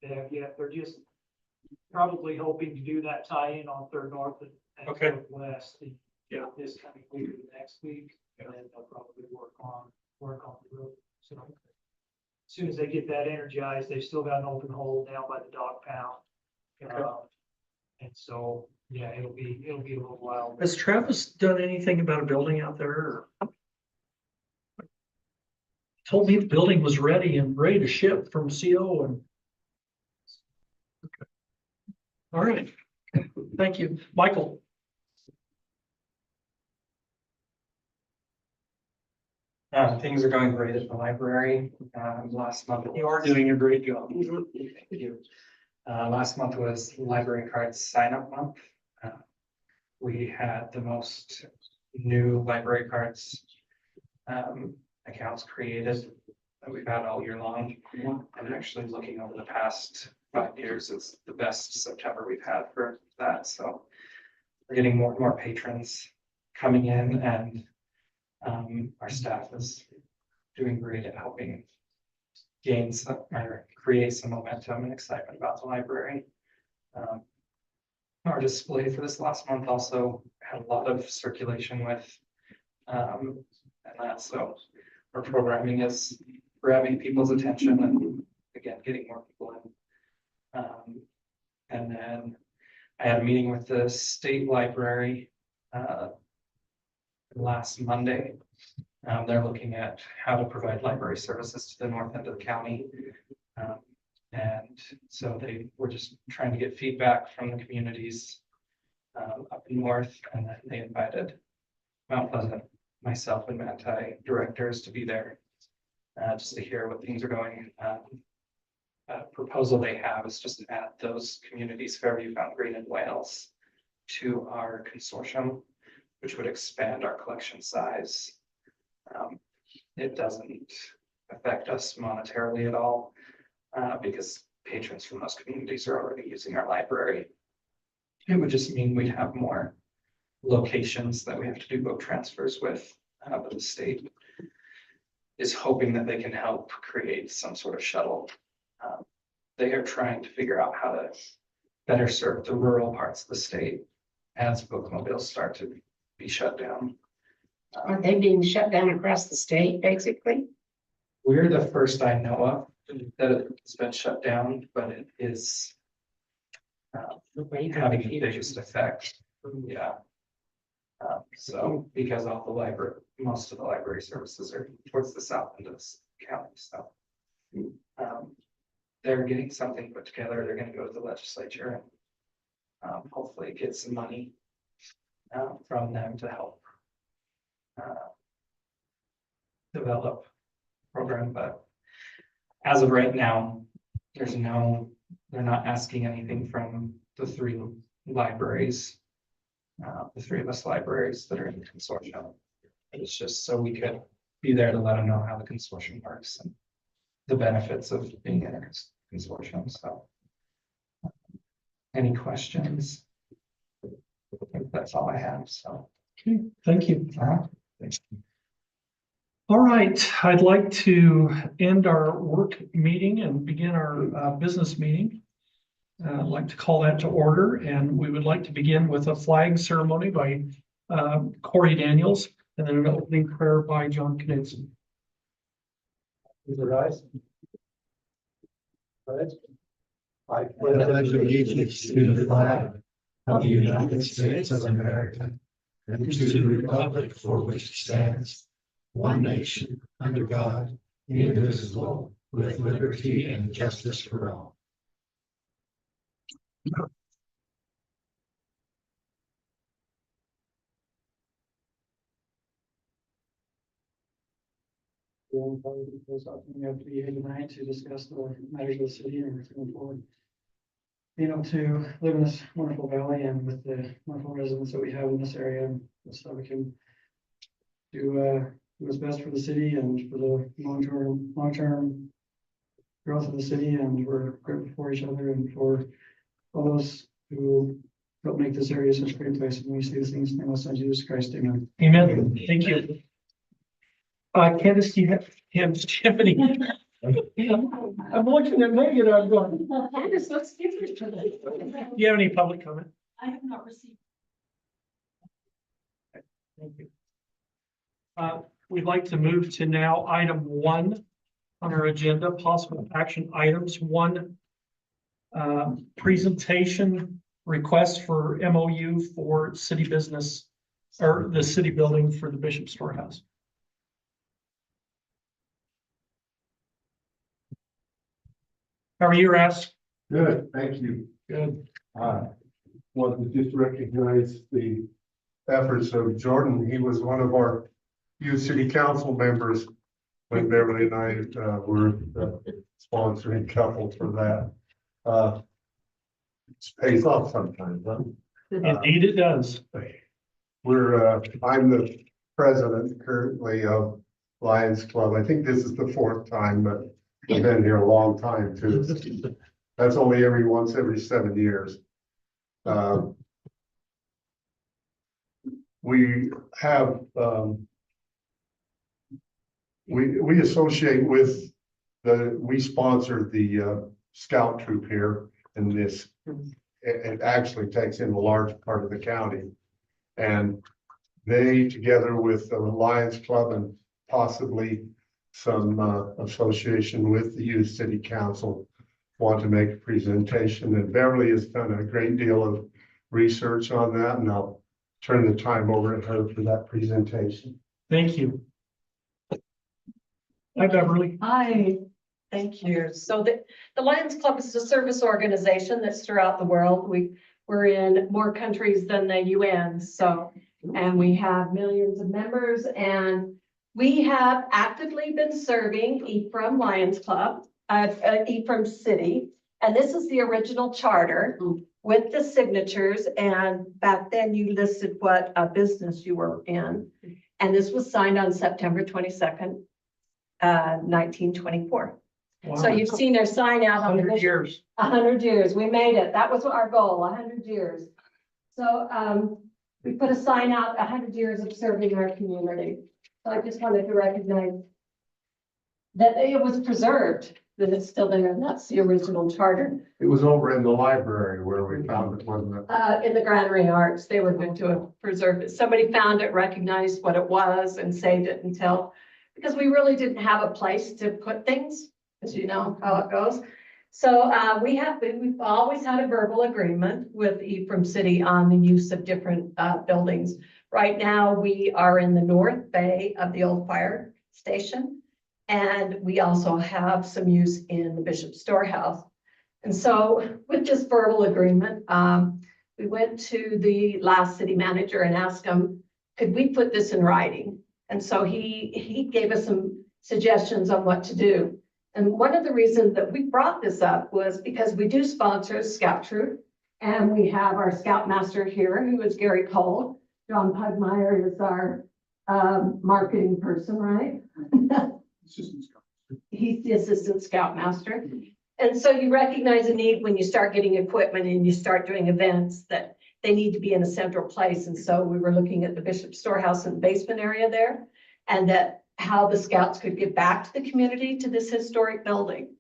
They're just probably hoping to do that tie-in on Third North and Okay. Northwest. This coming week or next week, and then they'll probably work on the road. So as soon as they get that energized, they've still got an open hole down by the Dog Pound. And so, yeah, it'll be a little while. Has Travis done anything about a building out there? Or? Told me the building was ready to ship from CO and. Okay. All right. Thank you, Michael. Things are going great at the library. Last month. You are doing a great job. Thank you. Last month was library cards sign up month. We had the most new library cards accounts created that we've had all year long. And actually looking over the past 5 years, it's the best September we've had for that. So we're getting more and more patrons coming in, and our staff is doing great at helping gain some or create some momentum and excitement about the library. Our display for this last month also had a lot of circulation with and that, so our programming is grabbing people's attention and again getting more people in. And then I had a meeting with the state library last Monday. They're looking at how to provide library services to the north end of the county. And so they were just trying to get feedback from the communities up north, and then they invited Mount Pleasant, myself and Manti directors to be there just to hear what things are going. Proposal they have is just to add those communities, Fairview, Fountain Green, and Wales, to our consortium, which would expand our collection size. It doesn't affect us monetarily at all because patrons from those communities are already using our library. It would just mean we'd have more locations that we have to do boat transfers with, but the state is hoping that they can help create some sort of shuttle. They are trying to figure out how to better serve the rural parts of the state as bookmobiles start to be shut down. Are they being shut down across the state, basically? We're the first I know of that it's been shut down, but it is having the biggest effect. Yeah. So because all the library, most of the library services are towards the south end of this county, so. They're getting something put together. They're gonna go to the legislature and hopefully get some money from them to help develop program, but as of right now, they're not asking anything from the three libraries. The three of us libraries that are in the consortium. It's just so we could be there to let them know how the consortium works and the benefits of being in a consortium, so. Any questions? I think that's all I have, so. Okay, thank you. Thanks. All right, I'd like to end our work meeting and begin our business meeting. I'd like to call that to order, and we would like to begin with a flag ceremony by Corey Daniels, and then an opening prayer by John Knudsen. Please rise. I pledge allegiance to the flag of the United States of America and to the republic for which it stands, one nation, under God, indivisible, with liberty and justice for all. We have to be here tonight to discuss the matters of the city and moving forward. You know, to live in this wonderful valley and with the wonderful residents that we have in this area, and so we can do what's best for the city and for the long-term growth of the city, and we're grateful for each other and for all those who help make this area such a great place. And we see these things in the name of Son Jesus Christ, amen. Amen. Thank you. Candace, do you have any? I'm looking at Megan, I'm going, Candace, let's give it to them. do you have any public comment? I have not received. Thank you. We'd like to move to now item 1 on our agenda, possible action items. 1, presentation request for MOU for city business or the city building for the Bishop Storehouse. How are you, Ras? Good, thank you. Good. Want to just recognize the efforts of Jordan. He was one of our youth city council members when Beverly and I were the sponsoring couple for that. It pays off sometimes, huh? Indeed it does. I'm the president currently of Lions Club. I think this is the 4th time, but I've been here a long time too. That's only every 7 years. We have, we associate with we sponsored the scout troop here in this. It actually takes in a large part of the county. And they, together with the Lions Club and possibly some association with the Youth City Council, want to make a presentation, and Beverly has done a great deal of research on that, and I'll turn the time over to her for that presentation. Thank you. Hi, Beverly. Hi, thank you. So the Lions Club is a service organization that's throughout the world. We're in more countries than the UN, so, and we have millions of members, and we have actively been serving Ephraim Lions Club, Ephraim City, and this is the original charter with the signatures, and back then you listed what business you were in, and this was signed on September 22nd, 1924. Wow. So you've seen their sign out on the 100 years. 100 years. We made it. That was our goal, 100 years. So we put a sign out, 100 years of serving our community. So I just wanted to recognize that it was preserved. that it's still there, and that's the original charter. It was over in the library where we found it, wasn't it? In the Granary Arts, they were going to preserve it. Somebody found it, recognized what it was and saved it until, because we really didn't have a place to put things, as you know how it goes. So we've always had a verbal agreement with Ephraim City on the use of different buildings. Right now, we are in the north bay of the old fire station. And we also have some use in the Bishop Storehouse. And so with this verbal agreement, we went to the last city manager and asked him, could we put this in writing? And so he gave us some suggestions on what to do. And one of the reasons that we brought this up was because we do sponsor Scout Troop. And we have our Scoutmaster here, who is Gary Cole. John Pugmire is our marketing person, right? He's the assistant scoutmaster. And so you recognize a need when you start getting equipment and you start doing events that they need to be in a central place. And so we were looking at the Bishop Storehouse in the basement area there, and that how the scouts could give back to the community, to this historic building.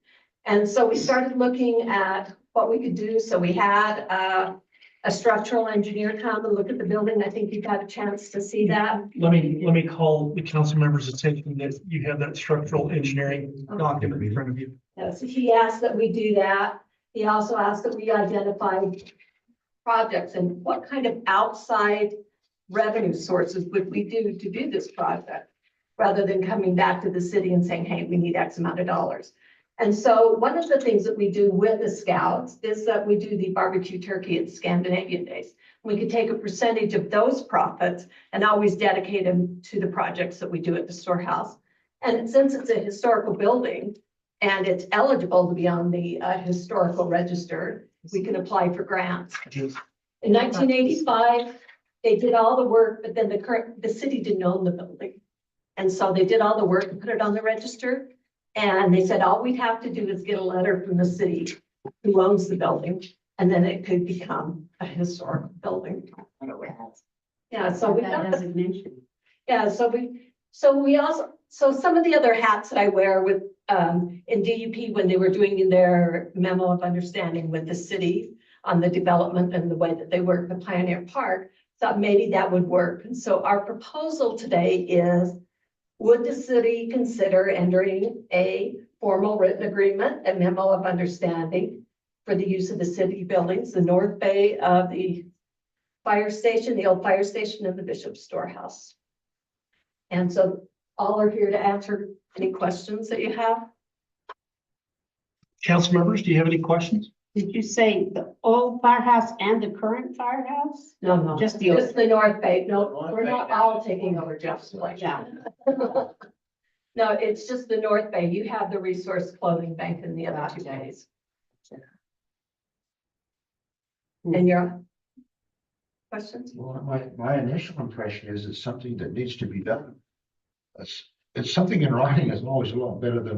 And so we started looking at what we could do. So we had a structural engineer come and look at the building. I think you got a chance to see that. Let me call the council members' attention that you have that structural engineering document in front of you. So he asked that we do that. He also asked that we identify projects and what kind of outside revenue sources would we do to do this project, rather than coming back to the city and saying, hey, we need X amount of dollars. And so one of the things that we do with the scouts is that we do the barbecue turkey at Scandinavian Days. We could take a percentage of those profits and always dedicate them to the projects that we do at the storehouse. And since it's a historical building and it's eligible to be on the historical register, we can apply for grants. In 1985, they did all the work, but then the city didn't own the building. And so they did all the work and put it on the register. And they said, all we'd have to do is get a letter from the city who owns the building, and then it could become a historic building. Yeah, so we got designation. Yeah, so we also, some of the other hats that I wear with, in DUP, when they were doing their memo of understanding with the city on the development and the way that they work the Pioneer Park, thought maybe that would work. And so our proposal today is, would the city consider entering a formal written agreement, a memo of understanding for the use of the city buildings, the north bay of the fire station, the old fire station, and the Bishop Storehouse? And so all are here to answer any questions that you have. Council members, do you have any questions? Did you say the old firehouse and the current firehouse? No, Just just the north bay. No, we're not all taking over Jeff's place. Yeah. No, it's just the north bay. You have the resource clothing bank in the other 2 bays. And your questions? Well, my initial impression is it's something that needs to be done. It's something in writing is always a lot better than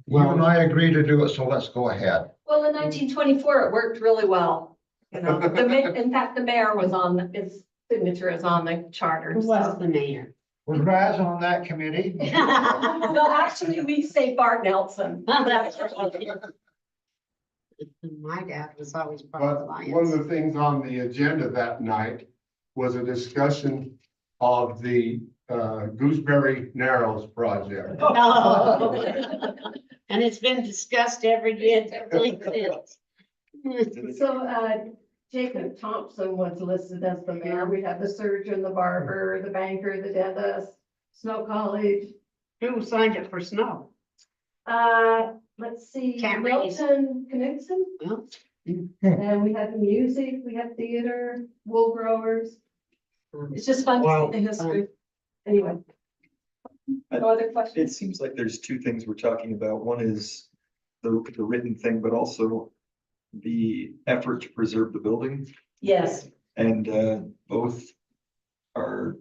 well, and I agree to do it, so let's go ahead. Well, in 1924, it worked really well. You know, in fact, the mayor was on, his signature is on the charter. Who was the mayor? Was Raz on that committee? Well, actually, we say Bart Nelson. My dad was always part of the But Lions. one of the things on the agenda that night was a discussion of the Gooseberry Narrows project. No. And it's been discussed every year since. So, Jacob Thompson was listed as the mayor. We have the surgeon, the barber, the banker, the dentist, Snow College. Who signed it for Snow? Let's see, Can't raise. Milton Knudsen. Well, And we have music, we have theater, wool growers. It's just fun to Wow. see the history. Anyway. No other questions? It seems like there's two things we're talking about. One is the written thing, but also the effort to preserve the building. Yes. And both are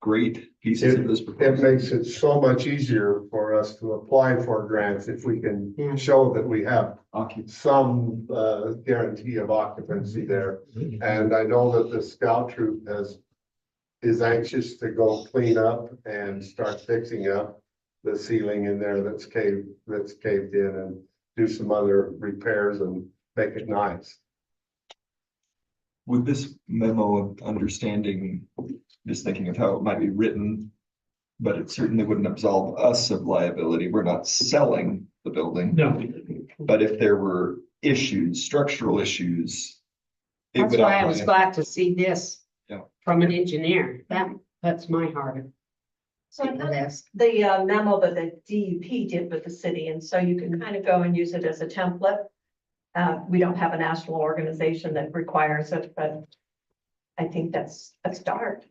great pieces of this It proposal. makes it so much easier for us to apply for grants if we Yeah. can show that we have some guarantee of occupancy there. And I know that the scout troop is anxious to go clean up and start fixing up the ceiling in there that's caved in and do some other repairs and make it nice. With this memo of understanding, just thinking of how it might be written, but it certainly wouldn't absolve us of liability. We're not selling the building. No, But if there were issues, structural issues. it That's would why I was outline- glad to see this Yeah. from an engineer. That's my heart. So I got the memo that the DEP did with the city, and so you can kind of go and use it as a template. We don't have a national organization that requires it, but I think that's a start.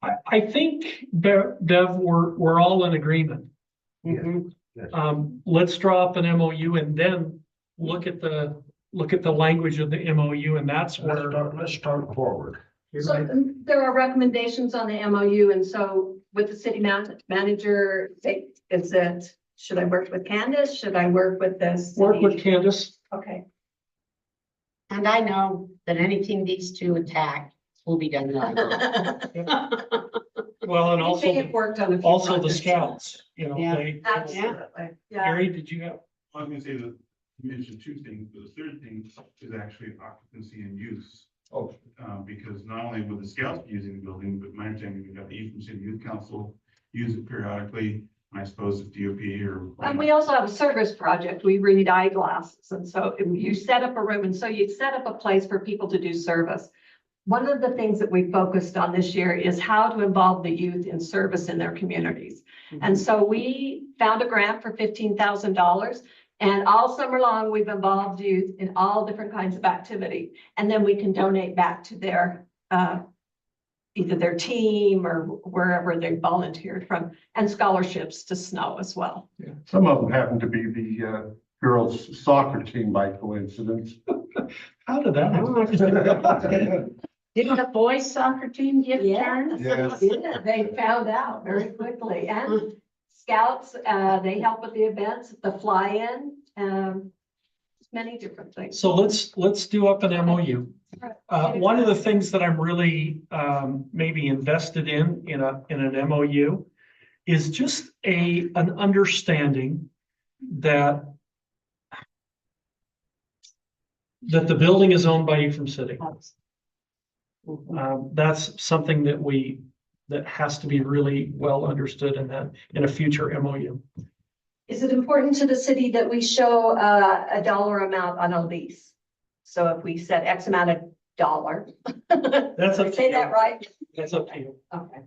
I think, Dev, we're all in agreement. Mhm. Let's draw up an MOU and then look at the language of the MOU, and that's where. Let's start forward. So there are recommendations on the MOU, and so with the city manager, should I work with Candace? Should I work with this? Work with Candace. Okay. And I know that anything these two attack will be done right. Well, and I think it worked on a few also the projects. scouts, you know, Yeah. they. Absolutely, yeah. Gary, did you have? I was gonna say that you mentioned two things, but the third thing is actually occupancy and use. Oh. Because not only would the scouts be using the building, but my understanding, we've got the Eastern City Youth Council use it periodically. And I suppose if DOP or. And we also have a service project. We read eyeglasses. And so if you set up a room, and so you set up a place for people to do service. One of the things that we focused on this year is how to involve the youth in service in their communities. And so we found a grant for $15,000. And all summer long, we've involved youth in all different kinds of activity. And then we can donate back to their, either their team or wherever they volunteered from, and scholarships to Snow as well. Some of them happen to be the girls soccer team by coincidence. How did that happen? Didn't the boys soccer team get turned? Yes. Yeah, they found out very quickly. And scouts, they help with the events, the fly-in, many different things. So let's do up an MOU. One of the things that I'm really maybe invested in an MOU is just an understanding that the building is owned by Ephraim City. That's something that has to be really well understood in a future MOU. Is it important to the city that we show a dollar amount on a lease? So if we said X amount of dollar. That's up to Say you. that right? That's up to you. Okay.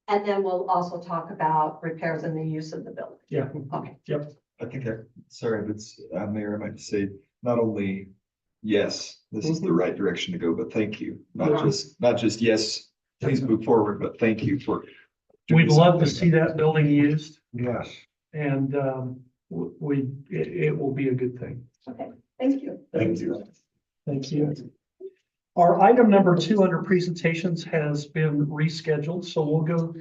And then we'll also talk about repairs and the use of the building. Yeah. Okay. Yep. I think sorry, that's, Mayor, I might say, not only, yes, this is the right direction to go, but thank you. Not just, yes, please move forward, but thank you for. We'd love to see that building used, Yes. and it will be a good thing. Okay, thank you. Thank you. Thank you. Our item number 2 under presentations has been rescheduled, so we'll go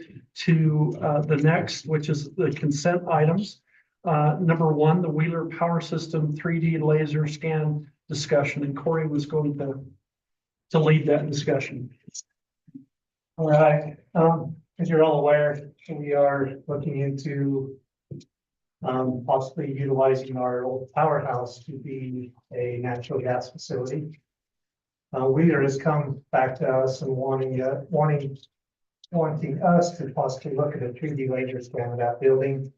to the next, which is the consent items. Number 1, the Wheeler Power System 3D laser scan discussion, and Corey was going to lead that discussion. All right, as you're all aware, we are looking into possibly utilizing our old powerhouse to be a natural gas facility. Wheeler has come back to us and wanting us to possibly look at a 3D laser scan of that building.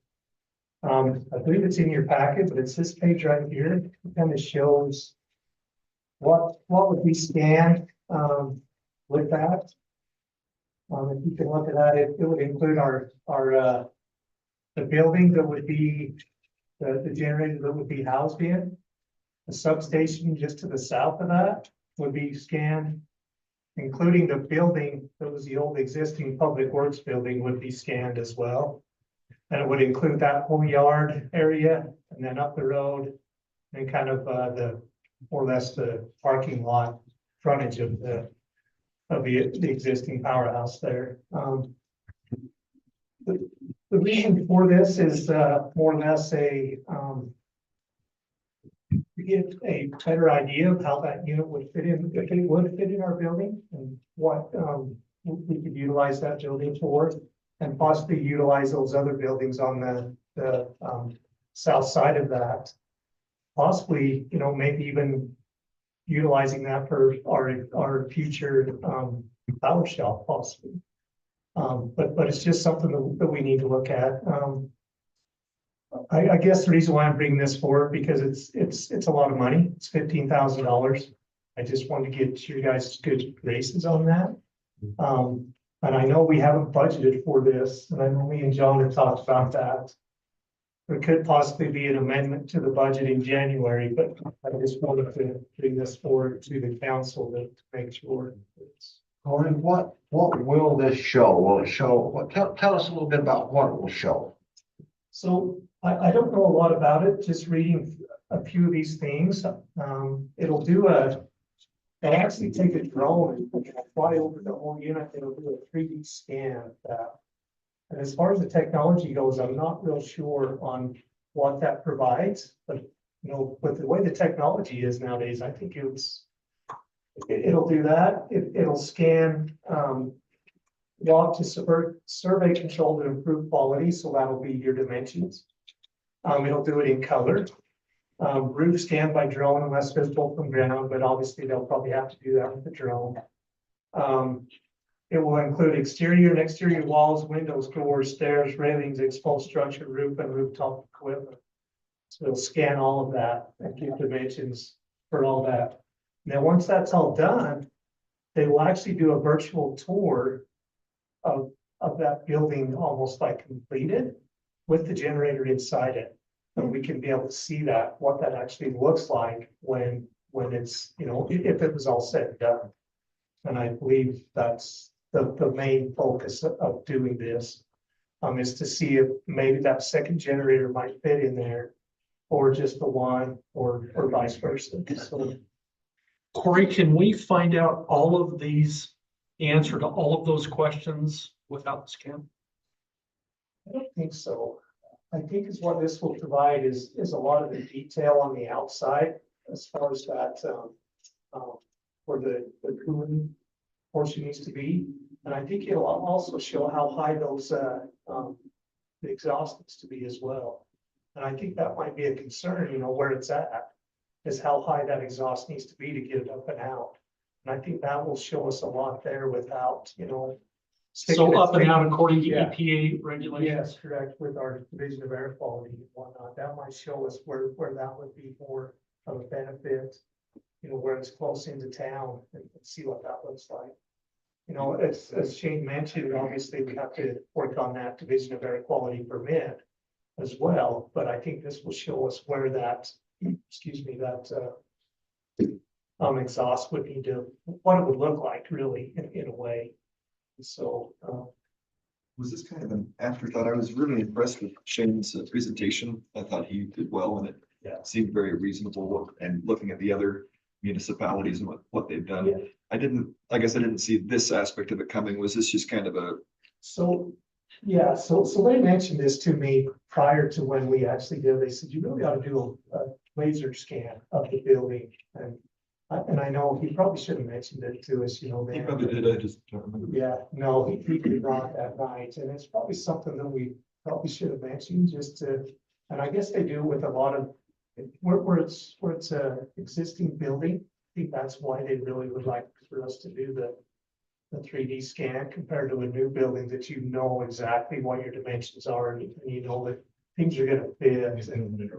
I believe it's in your packet, but it's this page right here. It kind of shows what would be scanned with that. If you can look at that, it would include the building that would be the generator that would be housed in. The substation just to the south of that would be scanned, including the building that was the old existing public works building would be scanned as well. And it would include that whole yard area and then up the road and kind of the more or less the parking lot frontage of the existing powerhouse there. The reason for this is more or less to get a better idea of how that unit would fit in, if it would fit in our building and what we could utilize that building for. and possibly utilize those other buildings on the south side of that. Possibly, you know, maybe even utilizing that for our future, power shelf possibly. But it's just something that we need to look at. I guess the reason why I'm bringing this forward, because it's a lot of money. It's $15,000. I just wanted to get you guys good graces on that. And I know we haven't budgeted for this, and I know me and John have talked about that. There could possibly be an amendment to the budget in January, but I just wanted to bring this forward to the council to make sure. Corin, what will this show? Will it show, tell us a little bit about what it will show. So I don't know a lot about it, just reading a few of these things. It'll actually take a drone and fly over the whole unit. It'll do a 3D scan of that. And as far as the technology goes, I'm not real sure on what that provides, but you know, with the way the technology is nowadays, I think it'll do that. It'll scan, log to survey control to improve quality. So that'll be your dimensions. It'll do it in color. Roof scan by drone unless visible from ground, but obviously they'll probably have to do that with the drone. It will include exterior and exterior walls, windows, doors, stairs, railings, exposed structure, roof and rooftop equipment. So it'll scan all of that and give dimensions for all that. Now, once that's all done, they will actually do a virtual tour of that building, almost like completed, with the generator inside it. And we can be able to see what that actually looks like when it's, you know, if it was all said and done. And I believe that's the main focus of doing this, is to see if maybe that second generator might fit in there, or just the one, or vice versa. So, Corey, can we find out all of these, answer to all of those questions without the scan? I don't think so. I think is what this will provide is a lot of the detail on the outside as far as that, where the cooling portion needs to be. And I think it'll also show how high those, the exhaust needs to be as well. And I think that might be a concern, you know, where it's at, is how high that exhaust needs to be to get it up and out. And I think that will show us a lot there without, you know. So up and out according to Yeah. EPA regulations? Yes, correct, with our division of air quality and whatnot, that might show us where that would be more of a benefit. You know, where it's close into town and see what that looks like. You know, as Shane mentioned, obviously we have to work on that division of air quality permit as well, but I think this will show us where that, excuse me, that exhaust would need to, what it would look like really in a way. So, Was this kind of an afterthought? I was really impressed with Shane's presentation. I thought he did well and Yeah. it seemed very reasonable and looking at the other municipalities and what they've done. Yeah. I guess I didn't see this aspect of it coming. Was this just kind of a, So, yeah, so they mentioned this to me prior to when we actually did, they said, you really ought to do a laser scan of the building. And I know he probably should have mentioned it to us, you know. he then. probably did, I just don't remember. Yeah, no, he did not that night, and it's probably something that we probably should have mentioned just to, and I guess they do with a lot of, where it's a existing building. I think that's why they really would like for us to do the 3D scan compared to a new building that you know exactly what your dimensions are and you know that things are gonna fit and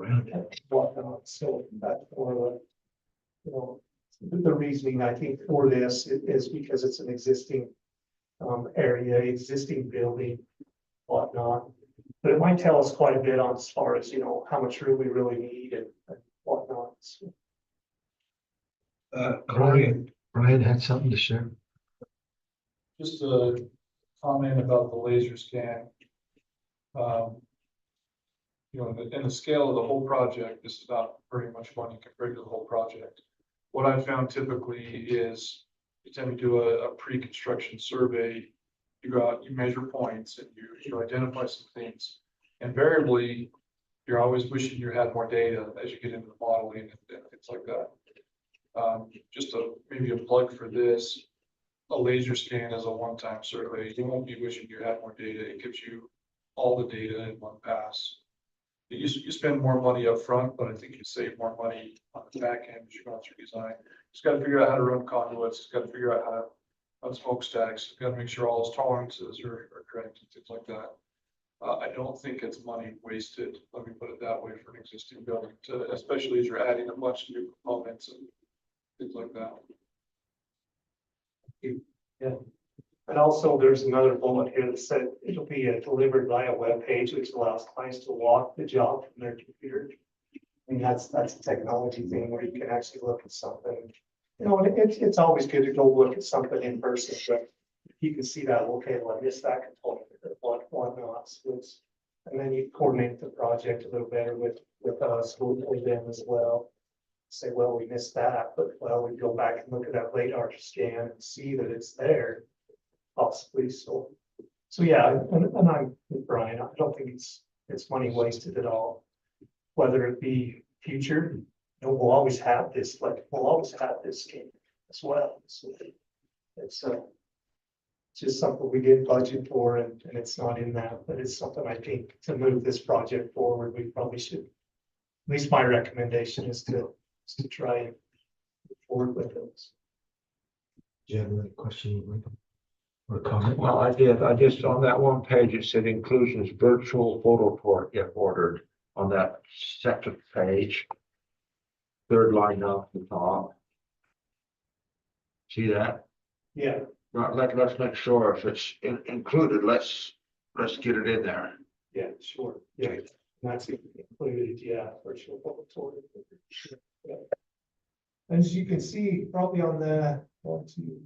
whatnot. So that's more of a, you know, the reasoning I think for this is because it's an existing area, existing building, whatnot. But it might tell us quite a bit on as far as, you know, how much room we really need and whatnot. So, Brian had something to share. Just a comment about the laser scan. You know, in the scale of the whole project, this is not very much money compared to the whole project. What I found typically is you tend to do a pre-construction survey. You go out, you measure points, and you identify some things. Invariably, you're always wishing you had more data as you get into the modeling and things like that. Just maybe a plug for this. a laser scan is a one-time survey. You won't be wishing you had more data. It gives you all the data in one pass. You spend more money up front, but I think you save more money on the back end as you're going through design. Just gotta figure out how to run conduits, just gotta figure out how to run smokestacks, gotta make sure all those tolerances are correct and things like that. I don't think it's money wasted, let me put it that way, for an existing building, especially as you're adding a bunch of new components and things like that. Yeah. And also, there's another bullet here that said it'll be delivered via web page, which allows clients to walk the job from their computer. I mean, that's a technology thing where you can actually look at something. You know, and it's always good to go look at something in person, but you can see that, okay, well, I missed that component, what not. So it's, and then you coordinate the project a little better with us, with them as well. Say, well, we missed that, but well, we go back and look at that radar scan and see that it's there. Possibly, so yeah, and I'm with Brian, I don't think it's money wasted at all. Whether it be future, you know, we'll always have this, like, we'll always have this game as well. So it's just something we did budget for, and it's not in that, but it's something I think to move this project forward, we probably should. At least my recommendation is to try and move forward with those. Do you have any question or comment? Well, I did. I just, on that one page, it said inclusions virtual photo tour if ordered on that second page. Third line up the top. See that? Yeah. Right, let's make sure if it's included, let's get it in there. Yeah, sure, yeah, that's included, yeah, virtual public tour. Yeah. As you can see, probably on the 12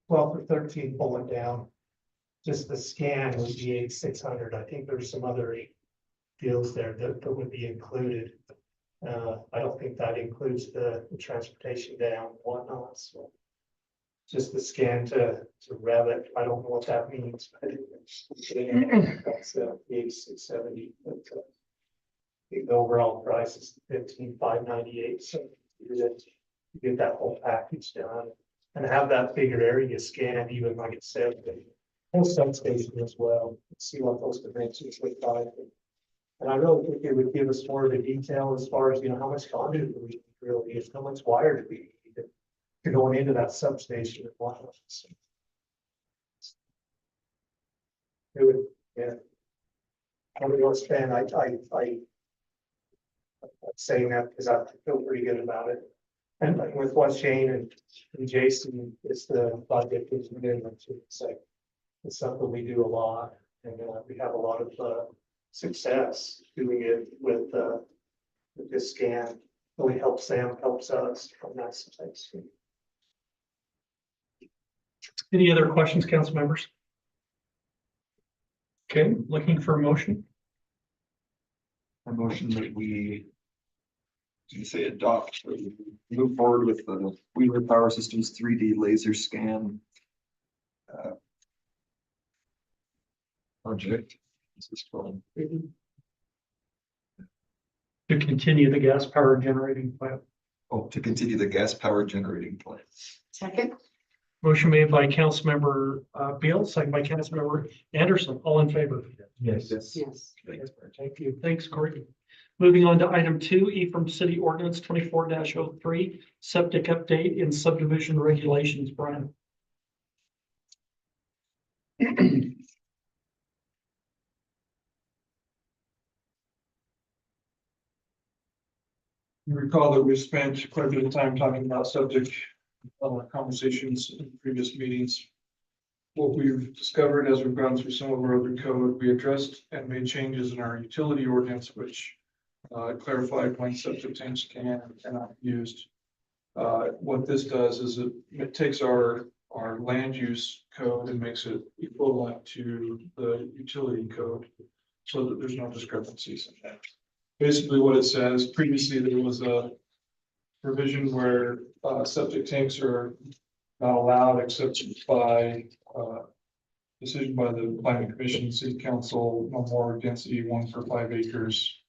or 13 bullet down, just the scan would be 8,600. I think there's some other deals there that would be included. I don't think that includes the transportation down and whatnot, so. Just the scan to Revit, I don't know what that means, but that's 8,670. The overall price is 15,598, so you get that whole package done and have that bigger area scanned, even like it said, the whole substation as well. See what those dimensions look like. And I really think it would give us more of the detail as far as, you know, how much conduit do we need really is, how much wire do we need to going into that substation and whatnot. So it would, yeah. How many want to spend? I'm saying that because I feel pretty good about it. And with what Shane and Jason is the budget is it's something we do a lot, and we have a lot of success doing it with this scan. Really helps them, helps us from that space. Any other questions, council members? Okay, looking for a motion. A motion that we, you say adopt, or move forward with the Wheeler Power Systems 3D laser scan project. This is called. To continue the gas power generating plant. Oh, to continue the gas power generating plant. Second, Motion made by Councilmember Beal, second by Councilmember Anderson, all in favor. Yes. yes. Thank you. Thanks, Corey. Moving on to item 2, Ephraim City Ordinance 24-03, septic update in subdivision regulations. Brian. You recall that we spent quite a bit of time talking about subject conversations in previous meetings. What we've discovered as we've gone through some of our other code, we addressed and made changes in our utility ordinance, which clarified when septic tanks can and cannot be used. What this does is it takes our land use code and makes it equivalent to the utility code so that there's no discrepancies in that. Basically what it says, previously there was a provision where septic tanks are not allowed except by decision by the planning commission, city council, no more density 1 per 5 acres,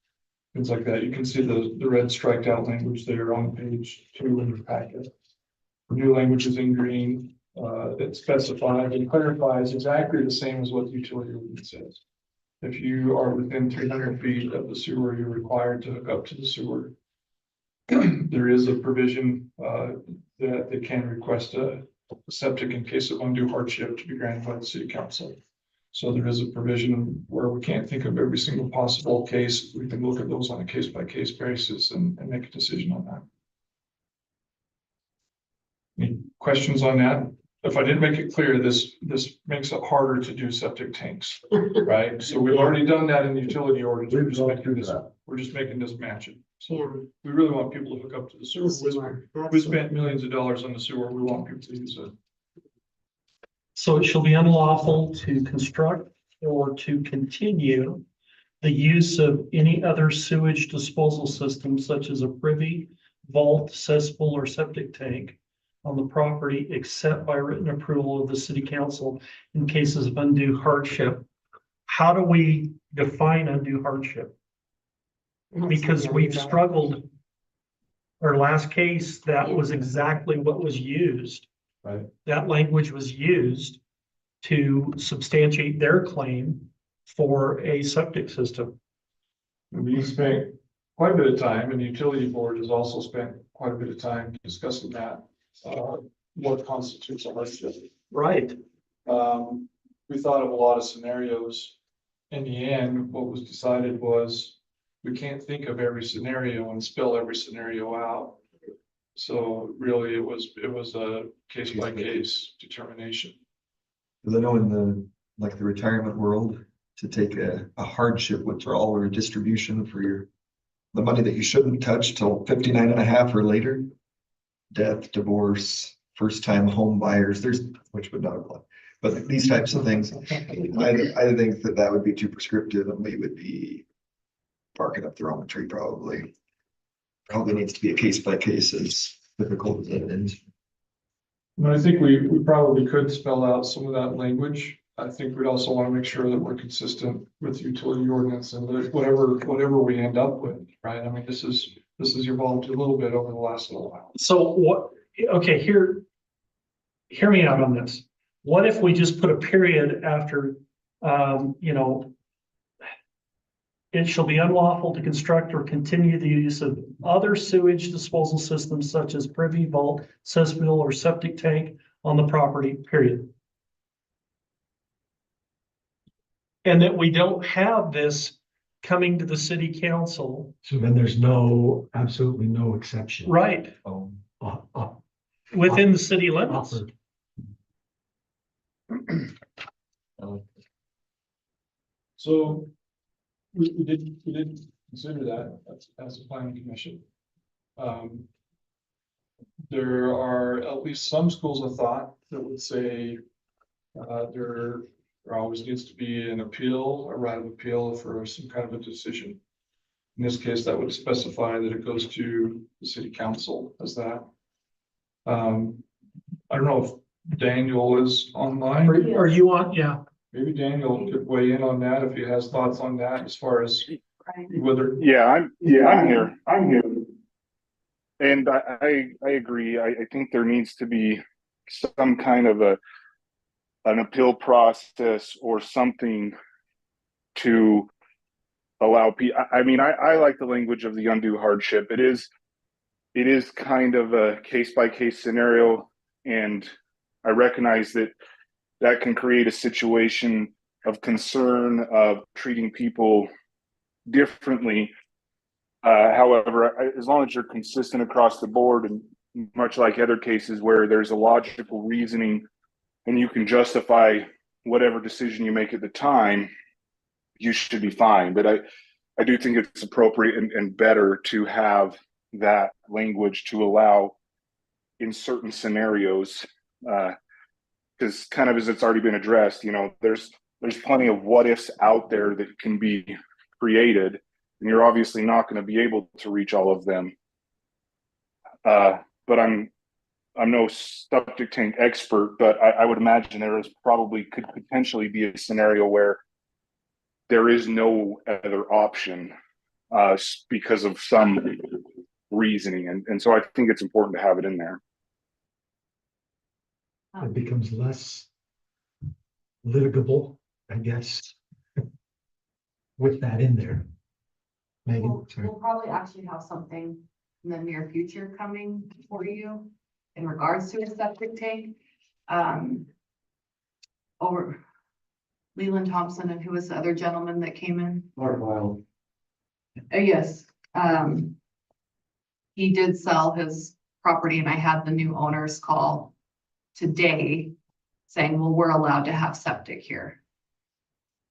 things like that. You can see the red striked out language there on page 2 in your packet. New language is in green, that specifies and clarifies exactly the same as what the utility ordinance says. If you are within 300 feet of the sewer, you're required to hook up to the sewer. There is a provision, that they can request a septic in case of undue hardship to be granted by the city council. So there is a provision where we can't think of every single possible case. We can look at those on a case by case basis and make a decision on that. Any questions on that? If I didn't make it clear, this makes it harder to do septic tanks, right? So we've already done that in the utility ordinance. We're just making this match it. So we really want people to hook up to the sewer. We spent millions of dollars on the sewer. We want people to use it. So it shall be unlawful to construct or to continue the use of any other sewage disposal system such as a privy, vault, cesspool, or septic tank on the property except by written approval of the city council in cases of undue hardship. How do we define undue hardship? Because we've struggled. Our last case, that was exactly what was used. Right. That language was used to substantiate their claim for a septic system. We spent quite a bit of time, and the utility board has also spent quite a bit of time discussing that. What constitutes a hardship. Right. We thought of a lot of scenarios. In the end, what was decided was we can't think of every scenario and spell every scenario out. So really, it was a case by case determination. Cause I know in the retirement world, to take a hardship withdrawal or a distribution for the money that you shouldn't touch till 59 and a half or later. Death, divorce, first time home buyers, which would not apply, but these types of things. I think that would be too prescriptive and we would be barking up the wrong tree probably. Probably needs to be a case by case as difficult as it is. But I think we probably could spell out some of that language. I think we'd also want to make sure that we're consistent with utility ordinance and that whatever we end up with, right? I mean, this has evolved a little bit over the last little while. So what, okay, hear me out on this. What if we just put a period after, it shall be unlawful to construct or continue the use of other sewage disposal systems such as privy, vault, cesspool, or septic tank on the property, period. And that we don't have this coming to the city council. So then there's absolutely no exception. Right. Within the city limits. So we did consider that as a planning commission. There are at least some schools of thought that would say there always needs to be an appeal, a right of appeal for some kind of a decision. In this case, that would specify that it goes to the city council as that. I don't know if Daniel is online. Are you on? Yeah. Maybe Daniel could weigh in on that if he has thoughts on that as far as whether. I'm here. And I agree. I think there needs to be some kind of an appeal process or something to allow people. I mean, I like the language of the undue hardship. It is kind of a case by case scenario, and I recognize that can create a situation of concern of treating people differently. However, as long as you're consistent across the board, and much like other cases where there's a logical reasoning and you can justify whatever decision you make at the time, you should be fine. But I do think it's appropriate and better to have that language to allow in certain scenarios, because kind of as it's already been addressed, there's plenty of what ifs out there that can be created, and you're obviously not going to be able to reach all of them. But I'm no septic tank expert, but I would imagine could potentially be a scenario where there is no other option because of some reasoning. And so I think it's important to have it in there. it becomes less litigable, I guess. With that in there. Megan, We'll sorry. we'll probably actually have something in the near future coming for you in regards to a septic tank. Over Leland Thompson, and who was the other gentleman that came in? Mark Wild. Yes, he did sell his property and I had the new owners call today saying, well, we're allowed to have septic here.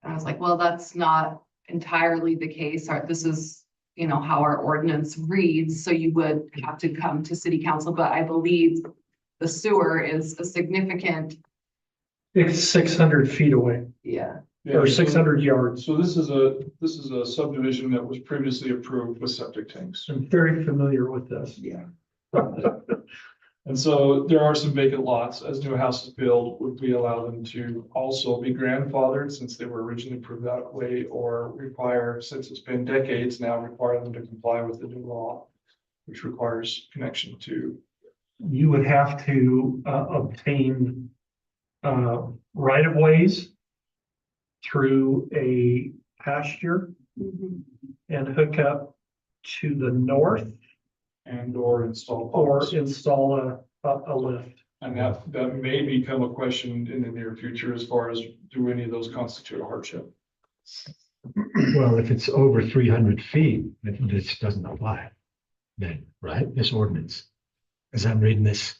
And I was like, well, that's not entirely the case. This is, you know, how our ordinance reads, so you would have to come to city council, but I believe the sewer is a significant, It's 600 feet away yeah. or 600 yards. So this is a subdivision that was previously approved with septic tanks. I'm very familiar with this. Yeah. And so there are some vacant lots as new houses build, would we allow them to also be grandfathered since they were originally approved that way, or require, since it's been decades now, require them to comply with the new law, which requires connection to. You would have to obtain right of ways through a pasture and hook up to the north And or install. or pumps. install a lift. And that may become a question in the near future as far as do any of those constitute a hardship? Well, if it's over 300 feet, this doesn't apply. Then, right, this ordinance, as I'm reading this.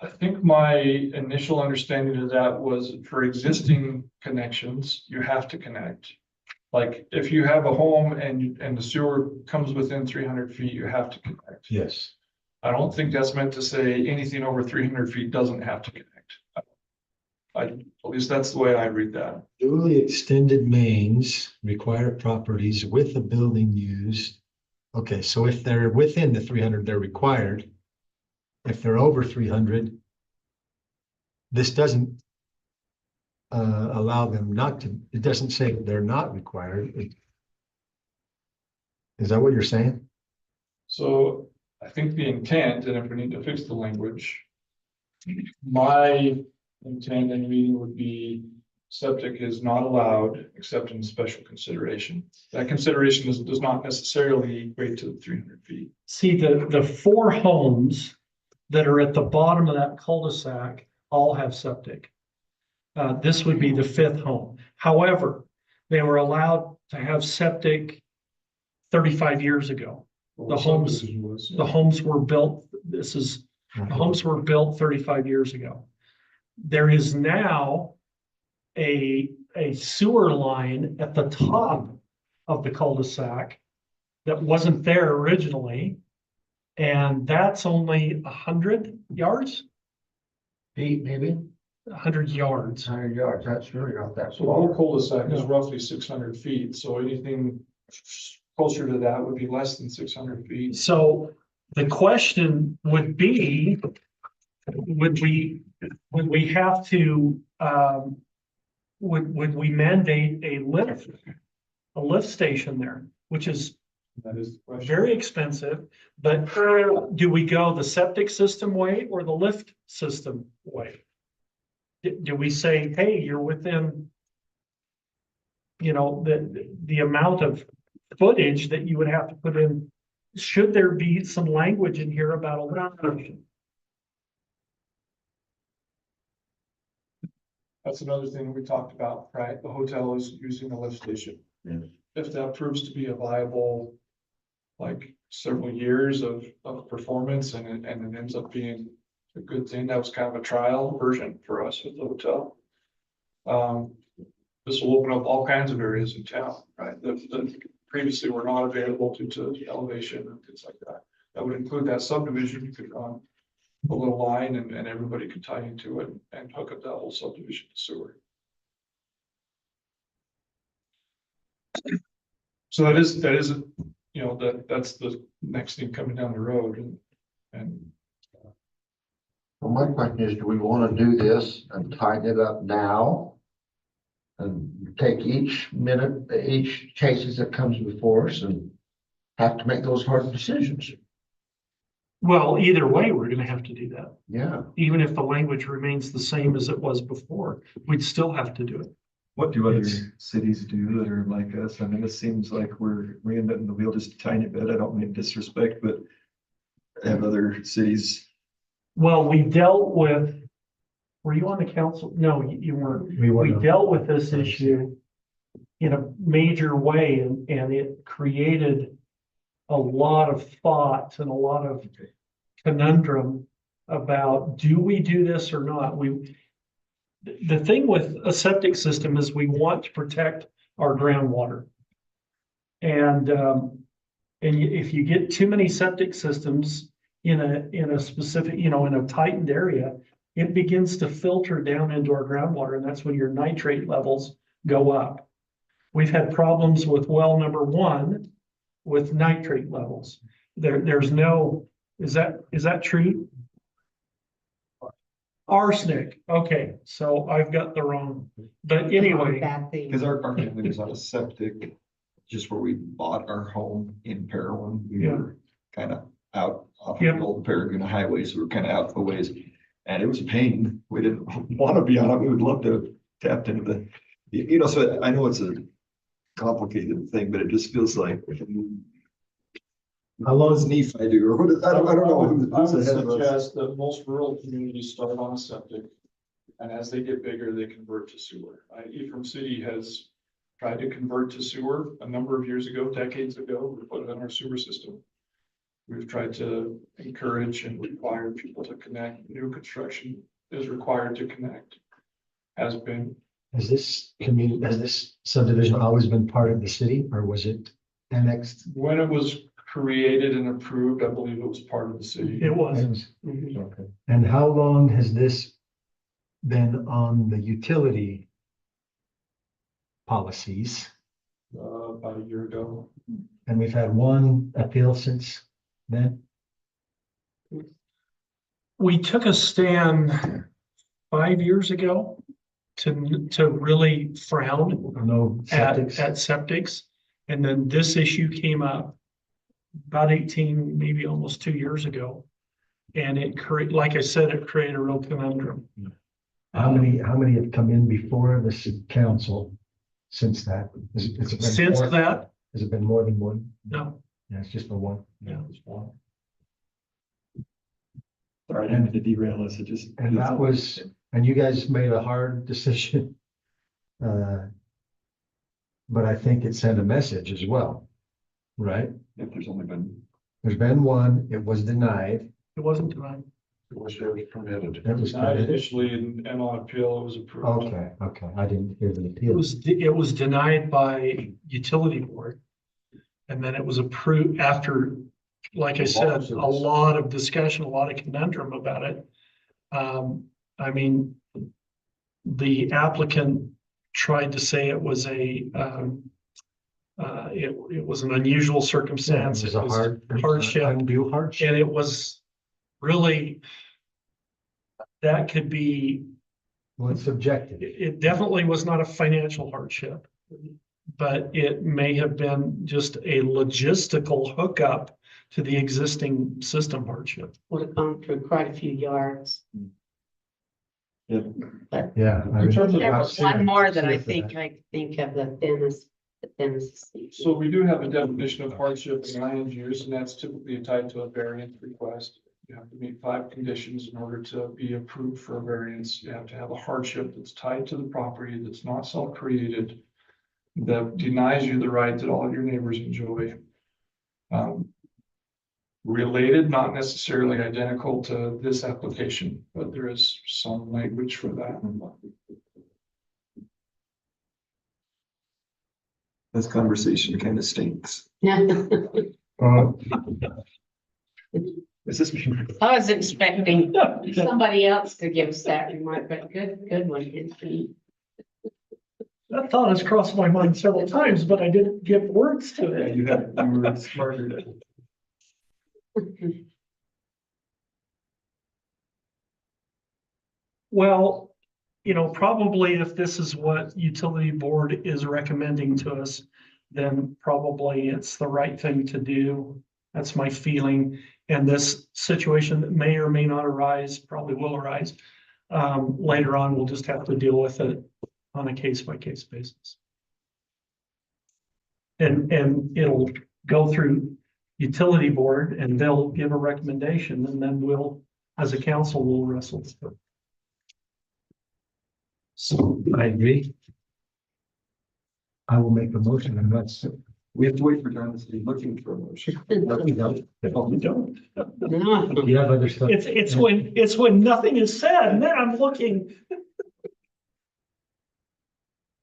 I think my initial understanding of that was for existing connections, you have to connect. Like if you have a home and the sewer comes within 300 feet, you have to connect. Yes. I don't think that's meant to say anything over 300 feet doesn't have to connect. At least that's the way I read that. Duly extended mains require properties with a building used. Okay, so if they're within the 300, they're required. If they're over 300, this doesn't allow them not to, it doesn't say they're not required. Is that what you're saying? So I think the intent, and if we need to fix the language, my intent in reading would be septic is not allowed except in special consideration. That consideration does not necessarily equate to 300 feet. See, the four homes that are at the bottom of that cul-de-sac all have septic. This would be the fifth home. However, they were allowed to have septic 35 years ago. The homes were built, the homes were built 35 years ago. There is now a sewer line at the top of the cul-de-sac that wasn't there originally. And that's only 100 yards? Feet, maybe? 100 yards. 100 yards, that's really not that So the whole small. cul-de-sac is roughly 600 feet, so anything closer to that would be less than 600 feet. So the question would be, would we have to, would we mandate a lift station there, which is That is the question. very expensive, but do we go the septic system way or the lift system way? Do we say, hey, you're within, you know, the amount of footage that you would have to put in? Should there be some language in here about a lift station? That's another thing we talked about, right? The hotel is using a lift station. Yeah. If that proves to be a viable, like several years of performance and it ends up being a good thing, that was kind of a trial version for us with the hotel. This will open up all kinds of areas in town, right? That previously were not available due to elevation and things like that. That would include that subdivision. You could run a little line and everybody could tie into it and hook up that whole subdivision to sewer. So that is, you know, that's the next thing coming down the road and. Well, my question is, do we want to do this and tighten it up now? And take each cases that comes before us and have to make those hard decisions? Well, either way, we're gonna have to do that. Yeah. Even if the language remains the same as it was before, we'd still have to do it. What do other cities do that are like us? I mean, it seems like we're reinventing the wheel just a tiny bit. I don't mean disrespect, but have other cities, Well, we dealt with, were you on the council? No, you weren't. We dealt with this issue in a major way and it created a lot of thoughts and a lot of conundrum about, do we do this or not? The thing with a septic system is we want to protect our groundwater. And if you get too many septic systems in a specific, in a tightened area, it begins to filter down into our groundwater, and that's when your nitrate levels go up. We've had problems with well number 1 with nitrate levels. There's no, is that true? Arsenic. Okay, so I've got the wrong, but anyway. Bad thing. because our family was on a septic, just where we bought our home in Parowan. We Yeah. were kind of out off of Yep. the old Peregrine Highway, so we were kind of out a ways. And it was a pain. We didn't want to be on it. We would love to have tapped into so I know it's a complicated thing, but it just feels like. How long does Nephi do, or what is, I don't know I who's would ahead of us. suggest that most rural communities start on a septic. And as they get bigger, they convert to sewer. Ephraim City has tried to convert to sewer a number of years ago, decades ago. We put it in our sewer system. We've tried to encourage and require people to connect. New construction is required to connect. Has been. Has this subdivision always been part of the city, or was it annexed? When it was created and approved, I believe it was part of the city. It was. Okay. And how long has this been on the utility policies? About a year ago. And we've had one appeal since then? We took a stand 5 years ago to really frown No at septics? septics. And then this issue came up about 18, maybe almost 2 years ago. And like I said, it created a real conundrum. How many have come in before this council since that? Has it been Since more- that, Has it been more than one? no, Yeah, it's just the one. yeah, it was one. Sorry, I didn't mean to derail us. It just. And that was, and you guys made a hard decision. But I think it sent a message as well, right? If there's only been. There's been one, it was denied. It wasn't tonight. It was permitted. That was Not permitted? initially, and on appeal, it was approved. Okay, I didn't hear the It appeal. was denied by utility board. And then it was approved after, like I said, a lot of discussion, a lot of conundrum about it. I mean, the applicant tried to say it was it was an unusual circumstance. It was a hardship. Undue hardship. And it was really, that could be, Well, it's subjective. it definitely was not a financial hardship. But it may have been just a logistical hookup to the existing system hardship. Would have gone through quite a few yards. Yeah. I In terms of- There was one more that I Serious think I think of the Dennis. So we do have a definition of hardship in land use, and that's typically tied to a variance request. You have to meet 5 conditions in order to be approved for a variance. You have to have a hardship that's tied to the property, that's not self-created, that denies you the right that all of your neighbors enjoy. Related, not necessarily identical to this application, but there is some language for that. This conversation kind of stinks. Uh, Is this? I was expecting somebody else to give us that remark, but good one, Anthony. That thought has crossed my mind several times, but I didn't give words to Yeah, it. you were smarter. Well, probably if this is what utility board is recommending to us, then probably it's the right thing to do. That's my feeling. And this situation that may or may not arise, probably will arise, later on, we'll just have to deal with it on a case-by-case basis. And it'll go through utility board and they'll give a recommendation and then we'll, as a council, will wrestle with it. So I agree. I will make a motion and that's. We have to wait for John to say looking for a motion. No, we don't. No, we don't. No, You have other stuff. It's when nothing is said and then I'm looking.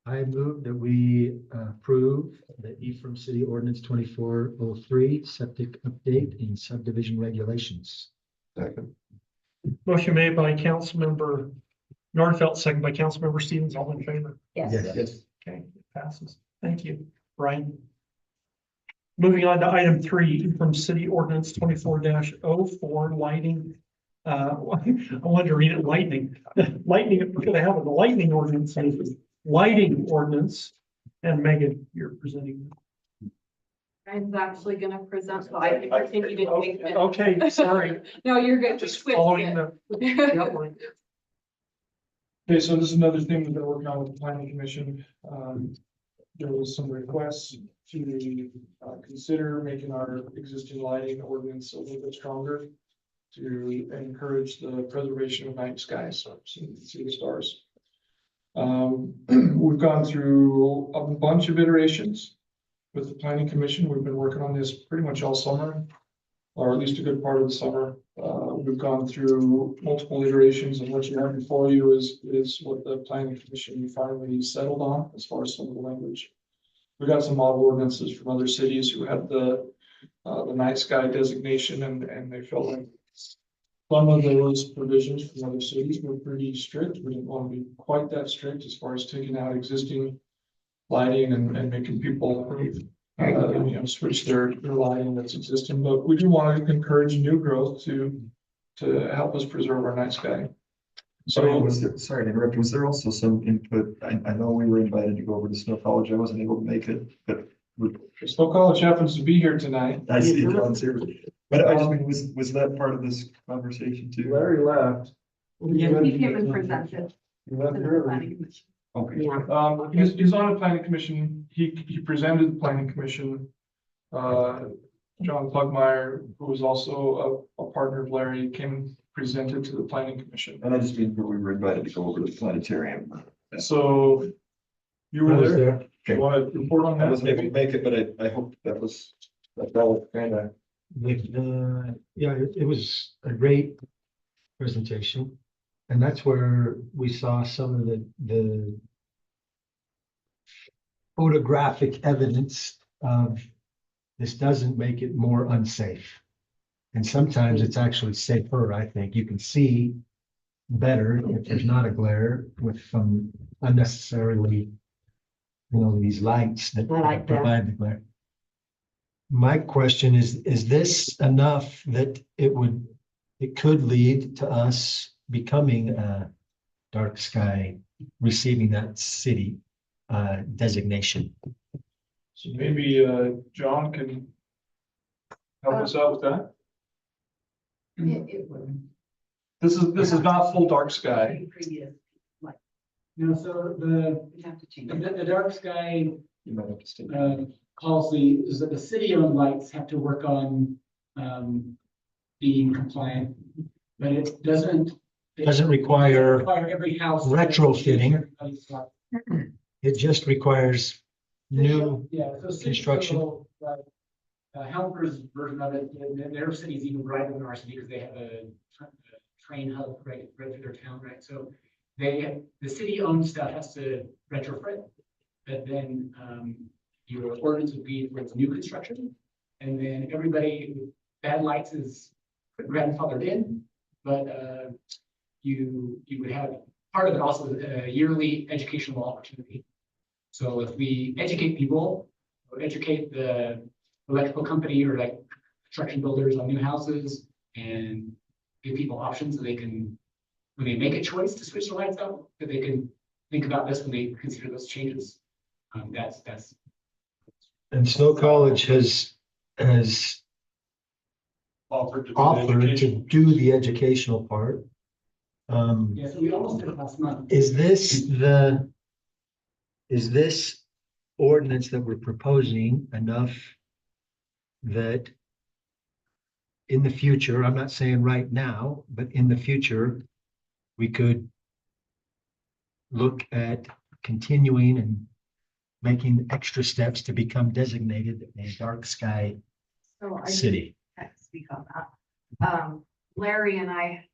I move that we approve the Ephraim City Ordinance 2403 septic update in subdivision regulations. Second. Motion made by Councilmember Nordfeld, second by Councilmember Stevens, all in favor. yes. Yes. Okay, it passes. Thank you, Brian. Moving on to item 3 from City Ordinance 24-04 lighting. I wanted to read it lightning. Lightning, we're gonna have a lightning ordinance, lighting ordinance. And Megan, you're presenting. I'm actually gonna present, so I can continue to take minutes. Okay, sorry, No, you're good. just Switch following it. the outline. Okay, so this is another thing we've been working on with the planning commission. There was some requests to consider making our existing lighting ordinance a little bit stronger to encourage the preservation of night skies, so you can see the stars. We've gone through a bunch of iterations with the planning commission. We've been working on this pretty much all summer, or at least a good part of the summer. We've gone through multiple iterations, and what you have before you is what the planning commission finally settled on as far as some of the language. We got some model ordinances from other cities who had the night sky designation, and they felt like some of those provisions from other cities were pretty strict. We didn't want to be quite that strict as far as taking out existing lighting and making people switch their lighting that's existing, but we do want to encourage new growth to help us preserve our night sky. So was there, sorry to interrupt, was there also some input? I know we were invited to go over to Snow College. I wasn't able to make it, but Snow College happens to be here tonight. I see John's here. But I just mean, was that part of this conversation too? Larry left. He came and presented He left to the early. planning commission. Okay. Yeah, He's on the planning commission. He presented the planning commission. John Plugmeyer, who was also a partner of Larry, came and presented to the planning commission. And I just mean, we were invited to go over to the planetarium. So you were there. Okay. You want to report on I that? wasn't able to make it, but I hope that was kind of. Yeah, it was a great presentation. And that's where we saw some of the photographic evidence of this doesn't make it more unsafe. And sometimes it's actually safer, I think. You can see better if there's not a glare with some unnecessarily, these lights that I like that. provide the glare. My question is this enough that it could lead to us becoming a dark sky, receiving that city designation? So maybe John can help us out with that. It would. This is not full dark sky. Previous, So the we'd have to change. the dark sky You might have to stay. policy is that the city-owned lights have to work on being compliant, but it doesn't. Doesn't require every house. retrofitting. It just requires new Yeah. So construction. Helper's version of it, their city's even brighter than our city because they have a train hub right through their town, right? So the city-owned stuff has to retrofit, but then your ordinance would be for new construction. And then everybody with bad lights is grandfathered in, but you would have part of it also a yearly educational opportunity. So if we educate people, or educate the electrical company or like construction builders on new houses and give people options so they can, when they make a choice to switch the lights out, that they can think about this when they consider those changes. That's. And Snow College has Offered to do the offer to education. do the educational part. Yes, we almost did it last month. Is this ordinance that we're proposing enough that in the future, I'm not saying right now, but in the future, we could look at continuing and making extra steps to become designated a dark sky So I city? can speak on that. Larry and I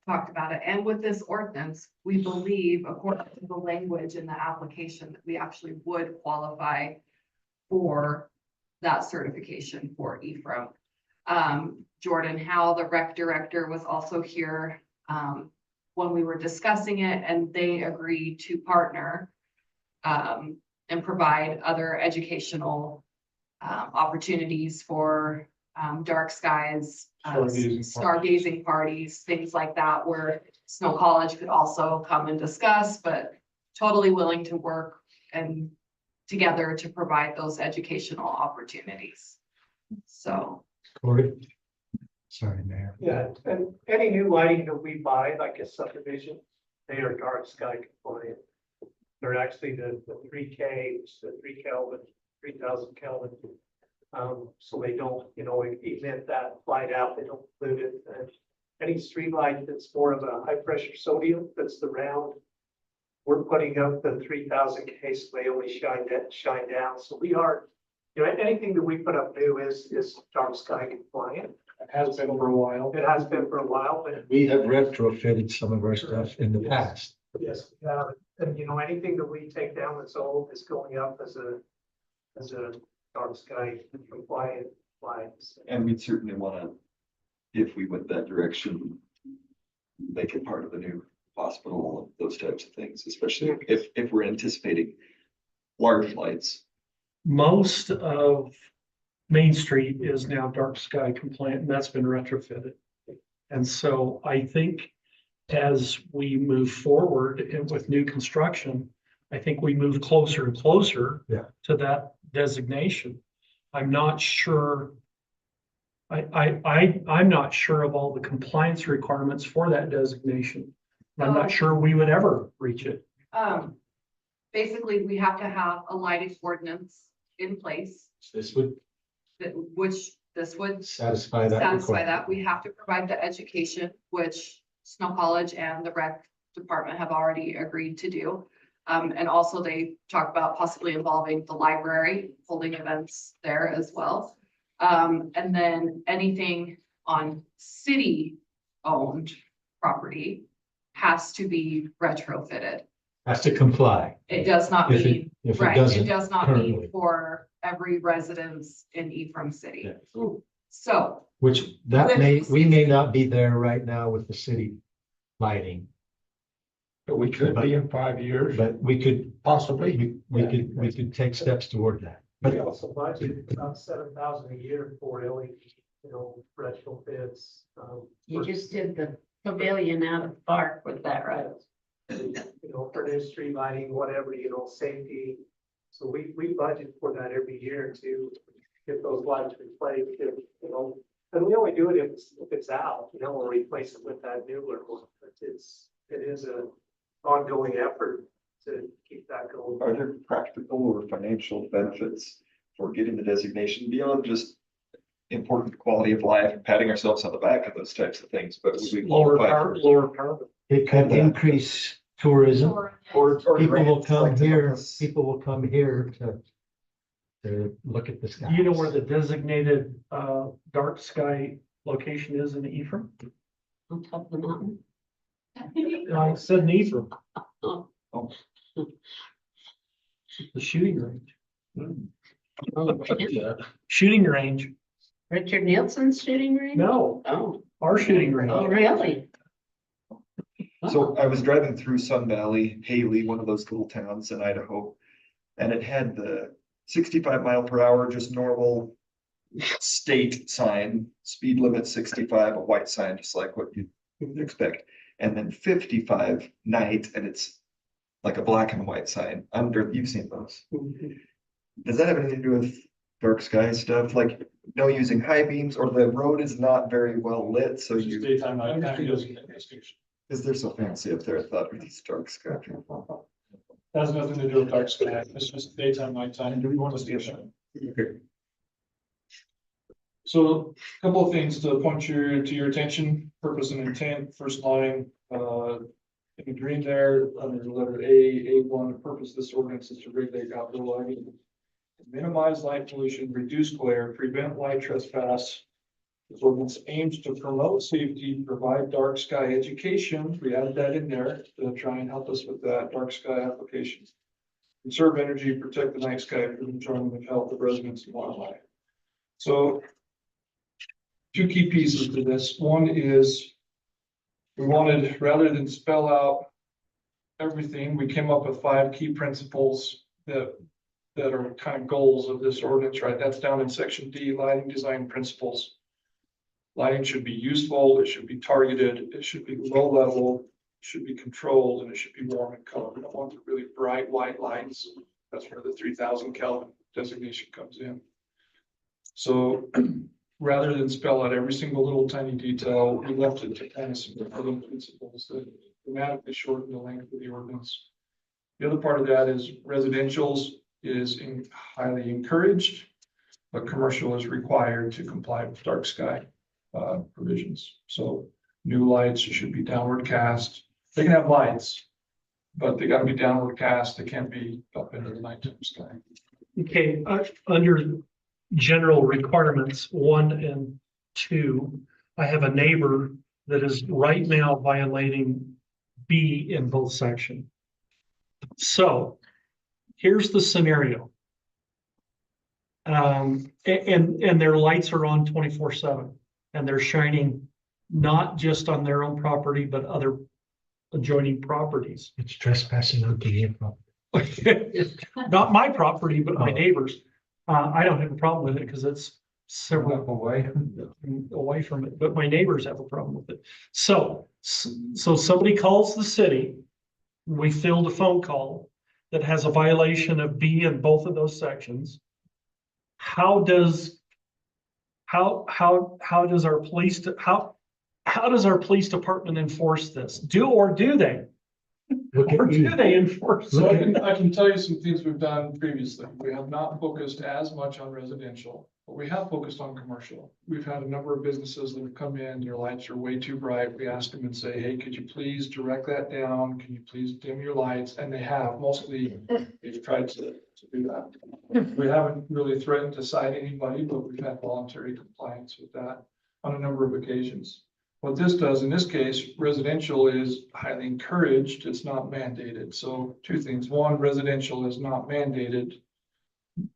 talked about it, and with this ordinance, we believe, according to the language in the application, that we actually would qualify for that certification for Ephraim. Jordan Howe, the rec director, was also here when we were discussing it, and they agreed to partner and provide other educational opportunities for dark skies, stargazing parties, things like that, where Snow College could also come and discuss, but totally willing to work and together to provide those educational opportunities. So. Corey? Sorry, Mayor. Yeah, and any new lighting that we buy, like a subdivision, they are dark sky compliant. They're actually the 3K, the 3 Kelvin, 3000 Kelvin. So they don't, emit that light out, they don't pollute it. And any street light that's more of a high pressure sodium, that's the round, we're putting up the 3000 K, so they only shine down. So we are, anything that we put up new is dark sky compliant. It has been for a while. It has been for a while, but We have retrofitted some of our stuff in the past. yes, we have it. And anything that we take down that's old is going up as a dark sky compliant lights. And we'd certainly wanna, if we went that direction, make it part of the new hospital, those types of things, especially if we're anticipating large lights. Most of Main Street is now dark sky compliant, and that's been retrofitted. And so I think as we move forward and with new construction, I think we move closer and closer to that designation. I'm not sure. I'm not sure of all the compliance requirements for that designation. I'm not sure we would ever reach it. Basically, we have to have a lighting ordinance in place, This would which this would satisfy that. satisfy requirement. that. We have to provide the education, which Snow College and the rec department have already agreed to do. And also they talk about possibly involving the library, holding events there as well. And then anything on city-owned property has to be retrofitted. Has to comply. It does not If it- mean, if it right, doesn't it does not currently. mean for every residence in Ephraim City. Yeah. So, Which we may not be there right now with the city lighting. But we could be in 5 years, But we could, possibly. we could take steps toward that. We But also budget about 7,000 a year for LED, retrofits. You just did the pavilion out of the park with that, right? For new street lighting, whatever, safety. So we budget for that every year to get those lights replaced, and we only do it if it's out, we'll replace it with that newer one. But it is an ongoing effort to keep that going. Are there practical or financial benefits for getting the designation beyond just important quality of life and patting ourselves on the back of those types of things, but would we Lower qualify for- lower carbon. it could increase tourism. or People will grants come like the here, ones- people will come here to look at the sky. Do you know where the designated dark sky location is in Ephraim? On top of the mountain. I said in Ephraim. Oh. The shooting range. Oh, yeah. Shooting range. Richard Nielsen's shooting range? No, Oh, our shooting range. oh, really? So I was driving through Sun Valley, Haley, one of those little towns in Idaho. And it had the 65 mph, just normal state sign, speed limit 65, a white sign, just like what you would expect. And then 55 night, and it's like a black and white sign under, you've seen those. Does that have anything to do with dark sky stuff, like no using high beams or the road is not very well lit, so Just you, daytime, nighttime, doesn't make a distinction. because they're so fancy up there, I thought with these dark sky. Has nothing to do with dark sky, it's just daytime, nighttime. Do we want to see it? Okay. So a couple of things to point to your attention, purpose and intent, first line, in the green there, under the letter A1, the purpose of this ordinance is to regulate outdoor lighting. Minimize light pollution, reduce glare, prevent light trespass. This ordinance aims to promote safety, provide dark sky education. We added that in there to try and help us with that dark sky application. Conserve energy, protect the night sky for the enjoyment of health of residents and wildlife. So two key pieces to this. One is we wanted, rather than spell out everything, we came up with 5 key principles that are kind of goals of this ordinance, right? That's down in section D, lighting design principles. Lighting should be useful, it should be targeted, it should be low level, it should be controlled, and it should be warm in color. We don't want the really bright white lights. That's where the 3000 Kelvin designation comes in. So rather than spell out every single little tiny detail, we left it to kind of some other principles that dramatically shorten the length of the ordinance. The other part of that is residential's is highly encouraged, but commercial is required to comply with dark sky provisions. So new lights should be downward cast. They can have lights, but they got to be downward cast. They can't be up into the nighttime sky. Okay, under general requirements 1 and 2, I have a neighbor that is right now violating B in both sections. So here's the scenario. And their lights are on 24/7 and they're shining not just on their own property, but other adjoining properties. It's trespassing on the Not my property, but my neighbor's. I don't have a problem with it because it's several away from it, but my neighbors have a problem with it. So somebody calls the city. We filled a phone call that has a violation of B in both of those sections. How does our police department enforce this? Do they? Or do they enforce So it? I can tell you some things we've done previously. We have not focused as much on residential, but we have focused on commercial. We've had a number of businesses that have come in, their lights are way too bright. We ask them and say, hey, could you please direct that down? Can you please dim your lights? And they have, mostly they've tried to do that. We haven't really threatened to cite anybody, but we've had voluntary compliance with that on a number of occasions. What this does, in this case, residential is highly encouraged, it's not mandated. So 2 things. 1, residential is not mandated,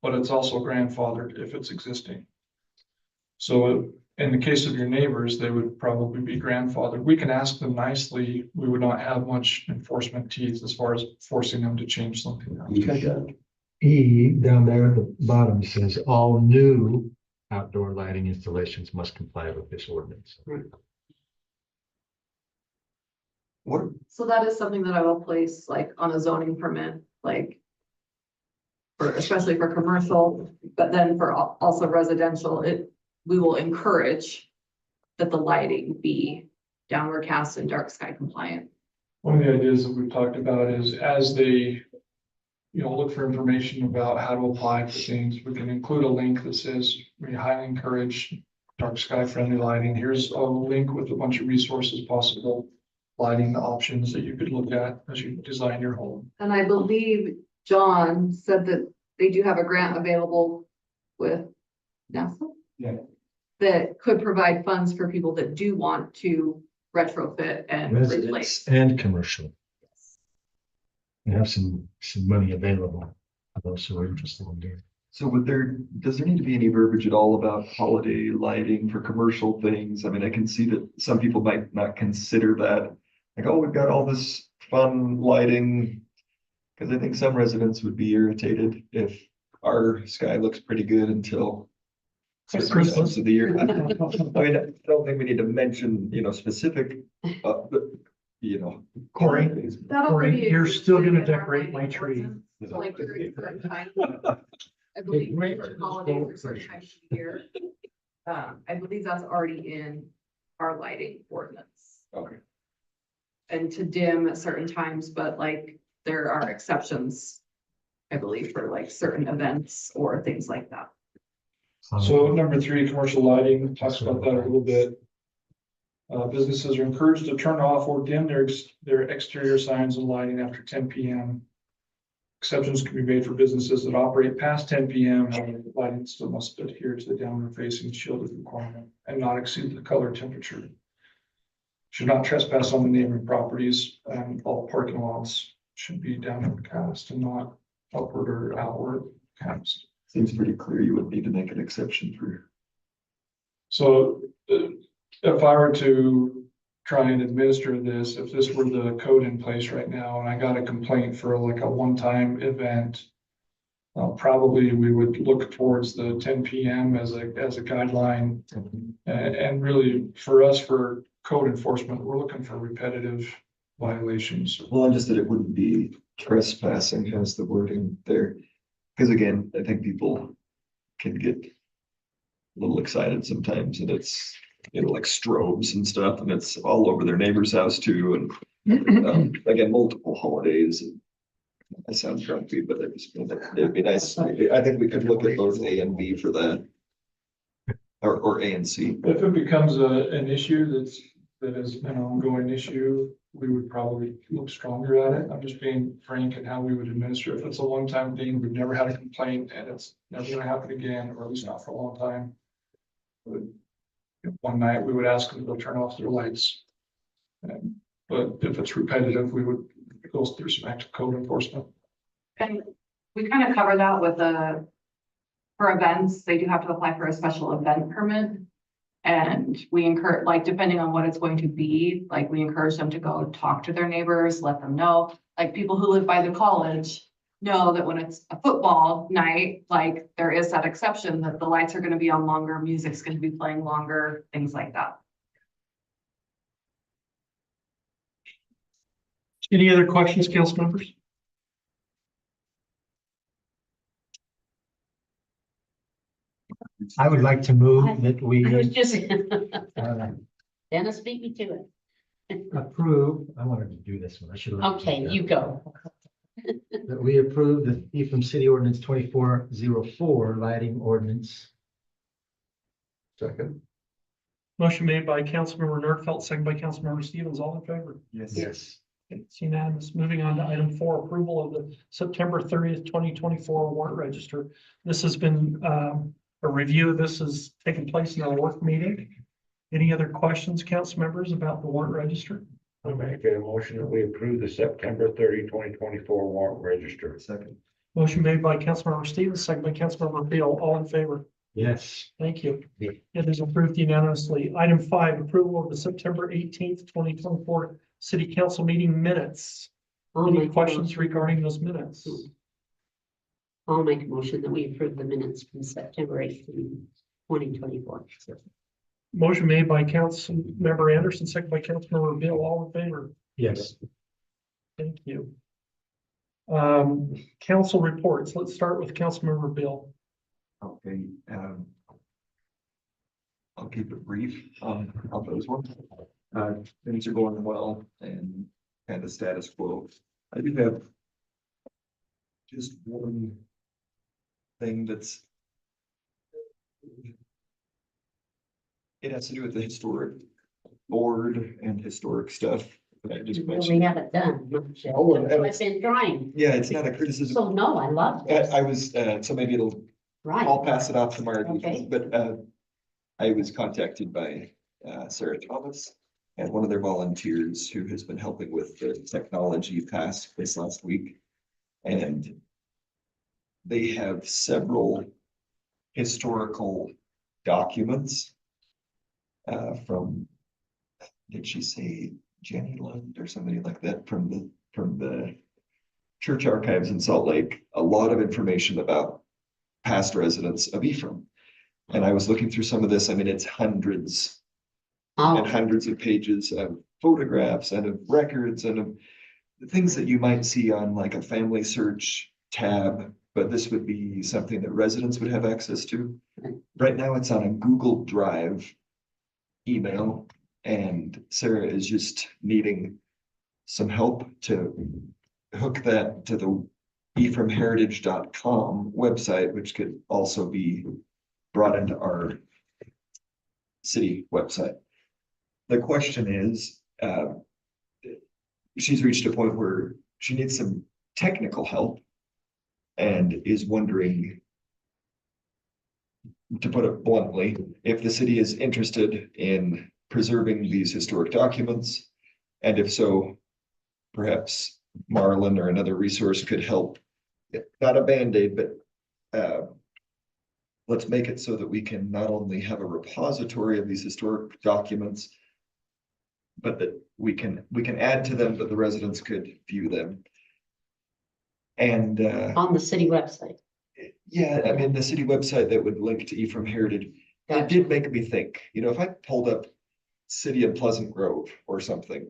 but it's also grandfathered if it's existing. So in the case of your neighbors, they would probably be grandfathered. We can ask them nicely. We would not have much enforcement teeth as far as forcing them to change something. E down there at the bottom says all new outdoor lighting installations must comply with this ordinance. What, So that is something that I will place like on a zoning permit, like. Especially for commercial, but then for also residential, we will encourage that the lighting be downward cast and dark sky compliant. One of the ideas that we've talked about is as they, look for information about how to apply for things, we can include a link that says we highly encourage dark sky friendly lighting. Here's a link with a bunch of resources, possible lighting options that you could look at as you design your home. And I believe John said that they do have a grant available with NASA. Yeah. That could provide funds for people that do want to retrofit and replace. Residents and commercial. We have some money available for those who are interested in doing. so does there need to be any verbiage at all about holiday lighting for commercial things? I mean, I can see that some people might not consider that. Like, oh, we've got all this fun lighting. Because I think some residents would be irritated if our sky looks pretty good until certain times of the year. I mean, I don't think we need to mention, specific, but, Corey, That'll Corey, be you're still gonna included in our decorate my lighting tree. ordinance, like during certain times. I believe for holidays or certain times of the year. I believe that's already in our lighting ordinance. Okay. And to dim at certain times, but like there are exceptions. I believe for like certain events or things like that. So number 3, commercial lighting, talks about that a little bit. Businesses are encouraged to turn off or dim their exterior signs and lighting after 10 p.m. Exceptions can be made for businesses that operate past 10 p.m. However, the lighting still must adhere to the downward facing shielded requirement and not exceed the color temperature. Should not trespass on the neighboring properties, and all parking lots should be downward cast and not upward or outward cast. Seems pretty clear you would need to make an exception for. So if I were to try and administer this, if this were the code in place right now, and I got a complaint for like a one-time event, probably we would look towards the 10 p.m. as a guideline. And really for us, for code enforcement, we're looking for repetitive violations. Well, and just that it wouldn't be trespassing has the wording there. Because again, I think people can get a little excited sometimes and it's, you know, like strobes and stuff, and it's all over their neighbor's house too. And again, multiple holidays. I sound grumpy, but it'd be nice. I think we could look at both A and B for that. Or A and C. If it becomes an issue that has been an ongoing issue, we would probably look stronger at it. I'm just being frank in how we would administer. If it's a one-time thing, we've never had a complaint and it's never gonna happen again, or at least not for a long time. One night, we would ask them to turn off their lights. But if it's repetitive, we would go through some active code enforcement. And we kind of cover that with for events, they do have to apply for a special event permit. And we encourage, like, depending on what it's going to be, like, we encourage them to go talk to their neighbors, let them know. Like, people who live by the college know that when it's a football night, like, there is that exception that the lights are gonna be on longer, music's gonna be playing longer, things like that. Any other questions, council members? I would like to move that I was we just, uh, Dennis beat me to it. approve, I wanted to do this one, I should have. Okay, you go. That we approve the Ephraim City Ordinance 2404 lighting ordinance. Second. Motion made by Councilmember Nordfelt, second by Councilmember Stevens, all in favor? Yes. It's unanimous. Moving on to item 4, approval of the September 30th, 2024 warrant register. This has been a review of this has taken place in our work meeting. Any other questions, council members, about the warrant register? I make a motion that we approve the September 30, 2024 warrant register. Second. Motion made by Councilmember Stevens, second by Councilmember Beal, all in favor? Yes. Thank you. Yeah. It is approved unanimously. Item 5, approval of the September 18th, 2024 city council meeting minutes. I'll Any make a questions motion. regarding those minutes? I'll make a motion that we approve the minutes from September 18, 2024. Motion made by Councilmember Anderson, second by Councilmember Beal, all in favor? Yes. Thank you. Council reports. Let's start with Councilmember Beal. Okay, I'll keep it brief on those ones. Things are going well and kind of status quo. I do have just one thing that's it has to do with the historic board and historic stuff. that I just We mentioned. haven't done much. Oh, and I've been trying. Yeah, it's not a criticism. So no, I love this. I was, so maybe I'll Right. pass it off to Marty, Okay. but I was contacted by Sarah Thomas and one of their volunteers who has been helping with the technology task this last week. And they have several historical documents from, did she say Jenny Lund or somebody like that, from the church archives in Salt Lake, a lot of information about past residents of Ephraim. And I was looking through some of this. I mean, it's hundreds and hundreds of pages of photographs and of records and of the things that you might see on like a family search tab, but this would be something that residents would have access to. Right now, it's on a Google Drive email, and Sarah is just needing some help to hook that to the ephraimheritage.com website, which could also be brought into our city website. The question is, she's reached a point where she needs some technical help and is wondering, to put it bluntly, if the city is interested in preserving these historic documents, and if so, perhaps Marlin or another resource could help. Not a Band-Aid, but let's make it so that we can not only have a repository of these historic documents, but that we can add to them, but the residents could view them. And On the city website. yeah, I mean, the city website that would link to Ephraim Heritage, it did make me think, you know, if I pulled up City of Pleasant Grove or something,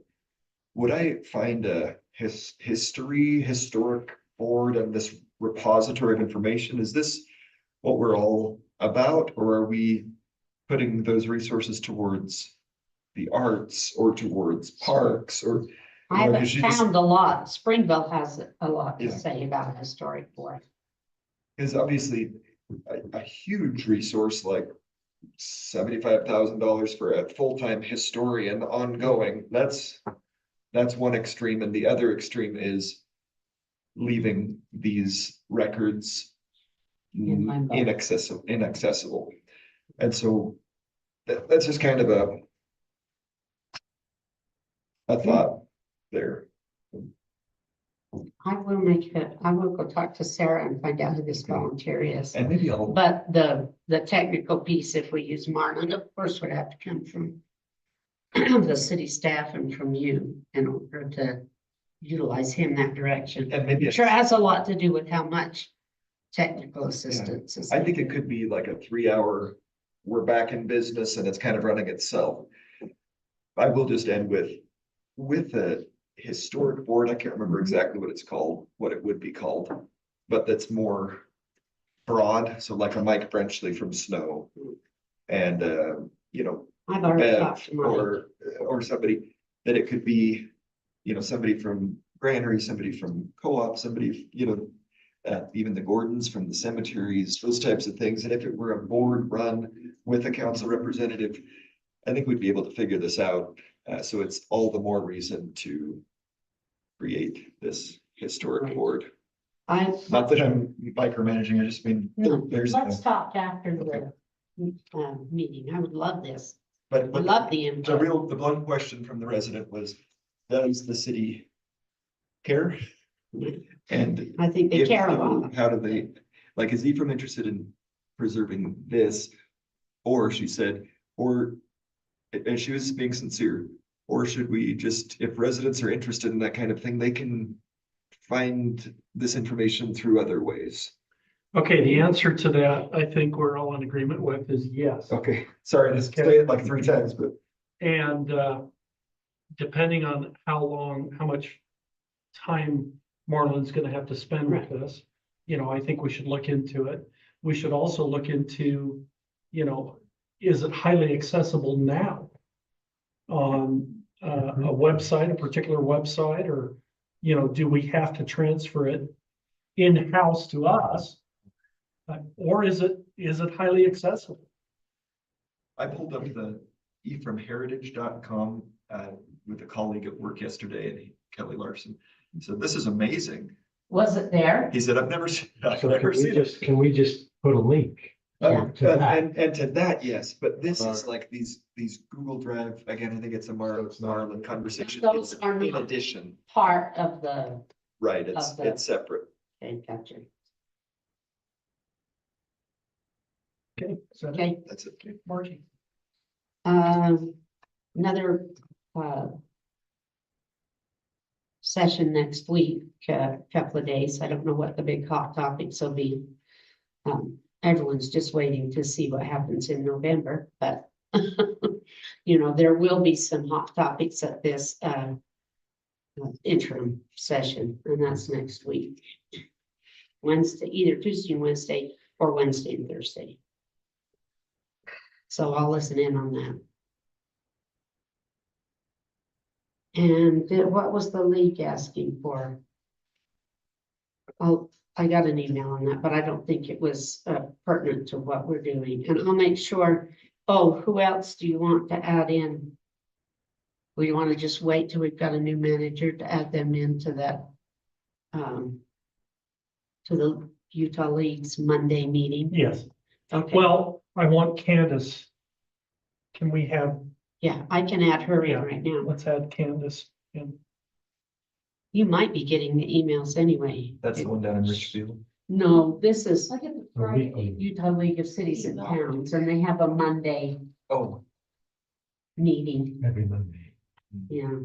would I find a historic board and this repository of information? Is this what we're all about, or are we putting those resources towards the arts or towards parks or? I haven't 'cause you just- found a lot. Springville has a lot to Yeah. say about historic board. Is obviously a huge resource, like $75,000 for a full-time historian ongoing. That's one extreme, and the other extreme is leaving these records In limbo. inaccessible. And so that's just kind of a thought there. I will go talk to Sarah and find out who this volunteer is. And maybe I'll, But the technical piece, if we use Marlin, of course, would have to come from the city staff and from you in order to utilize him that direction. and maybe, I'm sure it has a lot to do with how much technical assistance is. I think it could be like a 3-hour, we're back in business and it's kind of running itself. I will just end with a historic board. I can't remember exactly what it's called, what it would be called, but that's more broad. So like a Mike Frenchley from Snow and, you know, I've already Bev talked to Mike. or somebody that it could be, you know, somebody from Granary, somebody from Co-op, somebody, you know, even the Gordons from the cemeteries, those types of things. And if it were a board run with a council representative, I think we'd be able to figure this out. So it's all the more reason to create this historic board. Not that I'm micromanaging, I just mean, No, there's. let's talk after the meeting. I would love this. But I love the input. the blunt question from the resident was, does the city care? And I think they if care a so, lot. how do they, like, is Ephraim interested in preserving this? Or she said, or, and she was being sincere, or should we just, if residents are interested in that kind of thing, they can find this information through other ways? Okay, the answer to that, I think we're all in agreement with, is yes. Okay, sorry to say it like 3 times, but. And depending on how much time Marlon's gonna have to spend with this, you know, I think we should look into it. We should also look into, you know, is it highly accessible now on a website, a particular website, or, you know, do we have to transfer it in-house to us? Or is it highly accessible? I pulled up the ephraimheritage.com with a colleague at work yesterday, and Kelly Larson. He said, "This is amazing." Was it there? He said, I've never seen it. Can we just put a link? Yeah. to that? And to that, yes, but this is like these Google Drive, again, I think it's a Marlin conversation. Those It's are in not addition, part of the, right, it's the- separate. okay, gotcha. Okay, so Okay. That's it. Margie. Another, session next week, couple of days. I don't know what the big hot topics will be. Everyone's just waiting to see what happens in November, but you know, there will be some hot topics at this, interim session, and that's next week. Wednesday, either Tuesday and Wednesday or Wednesday and Thursday. So I'll listen in on that. And then what was the league asking for? Oh, I got an email on that, but I don't think it was pertinent to what we're doing. And I'll make sure, oh, who else do you want to add in? Or you want to just wait till we've got a new manager to add them into that? To the Utah League's Monday meeting? Yes. Okay, Well, I want Candace. Can we have, yeah, I can add her in Yeah. right now. let's add Candace in. You might be getting the emails anyway. That's the one down in Richfield. No, this is I get the Or Friday. weekly. Utah League of Cities and Towns, and they have a Monday Oh, meeting, Every Monday. yeah.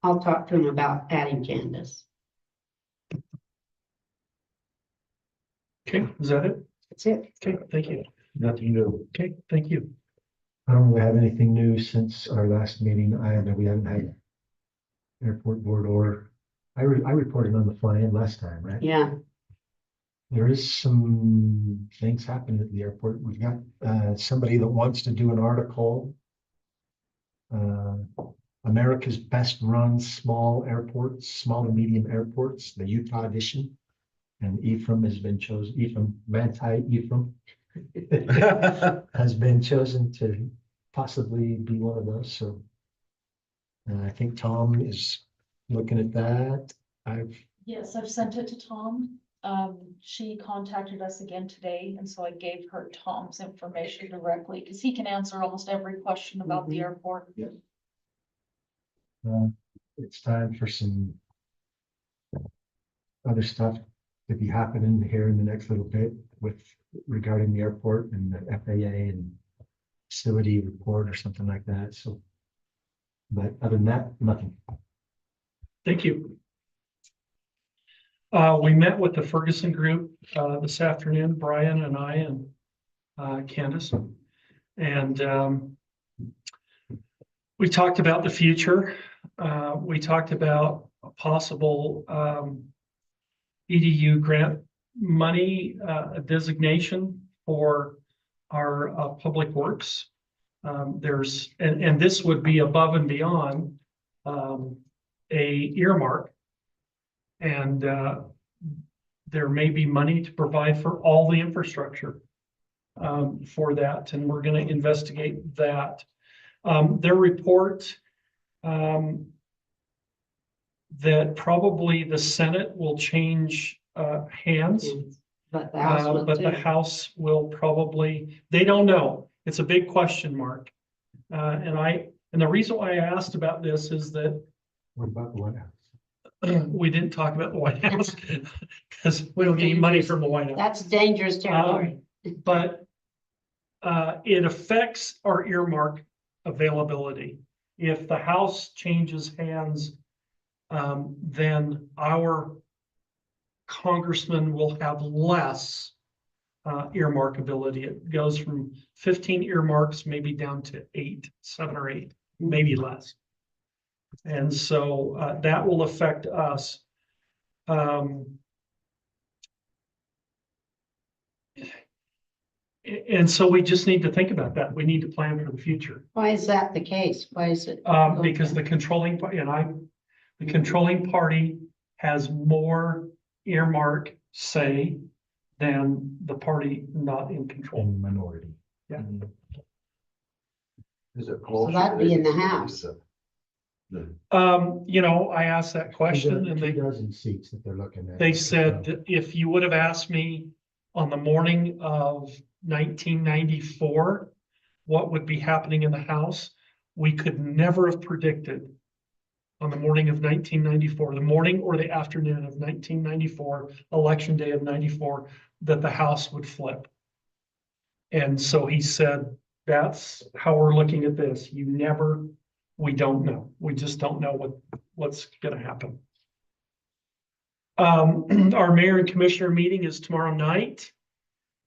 I'll talk to him about adding Candace. Okay, is that it? That's it. Okay, thank you. Nothing new. Okay, thank you. I don't have anything new since our last meeting. We haven't had airport board or, I reported on the fly-in last time, right? Yeah, There is some things happening at the airport. We've got somebody that wants to do an article. America's best run small airports, small and medium airports, the Utah edition. And Ephraim has been chosen, Ephraim has been chosen to possibly be one of those, so. I think Tom is looking at that. Yes, I've sent it to Tom. She contacted us again today, and so I gave her Tom's information directly, because he can answer almost every question about the airport. It's time for some other stuff to be happening here in the next little bit with regarding the airport and the FAA and facility report or something like that, so. But other than that, nothing. Thank you. We met with the Ferguson Group this afternoon, Brian and I and Candace. And we talked about the future. We talked about a possible EDU grant money designation for our public works. There's, and this would be above and beyond a earmark. And there may be money to provide for all the infrastructure for that, and we're going to investigate that. Their report that probably the Senate will change hands. But the House will But the too. House will probably, they don't know. It's a big question mark. And the reason why I asked about this is that What about the White House? we didn't talk about the White House because we don't get any money from the White House. That's dangerous territory. But it affects our earmark availability. If the House changes hands, then our congressman will have less earmark ability. It goes from 15 earmarks, maybe down to 7 or 8, maybe less. And so that will affect us. And so we just need to think about that. We need to plan for the future. Why is that the case? Why is it? Because the controlling, the controlling party has more earmark say than the party not in control. In minority. Yeah. Is it So that'd be in the House. I asked that question and Two dozen seats that they're looking at. they said that if you would have asked me on the morning of 1994, what would be happening in the House, we could never have predicted on the morning of 1994, the morning or the afternoon of 1994, election day of 94, that the House would flip. And so he said, that's how we're looking at this. We don't know. We just don't know what's going to happen. Our mayor and commissioner meeting is tomorrow night.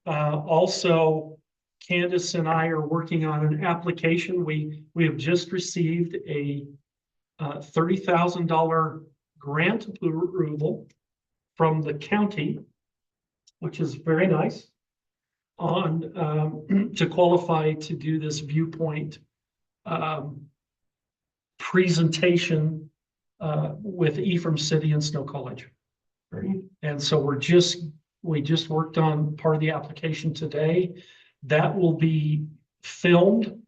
Also, Candace and I are working on an application. We have just received a $30,000 grant approval from the county, which is very nice, on to qualify to do this viewpoint presentation with Ephraim City and Snow College. And so we just worked on part of the application today. That will be filmed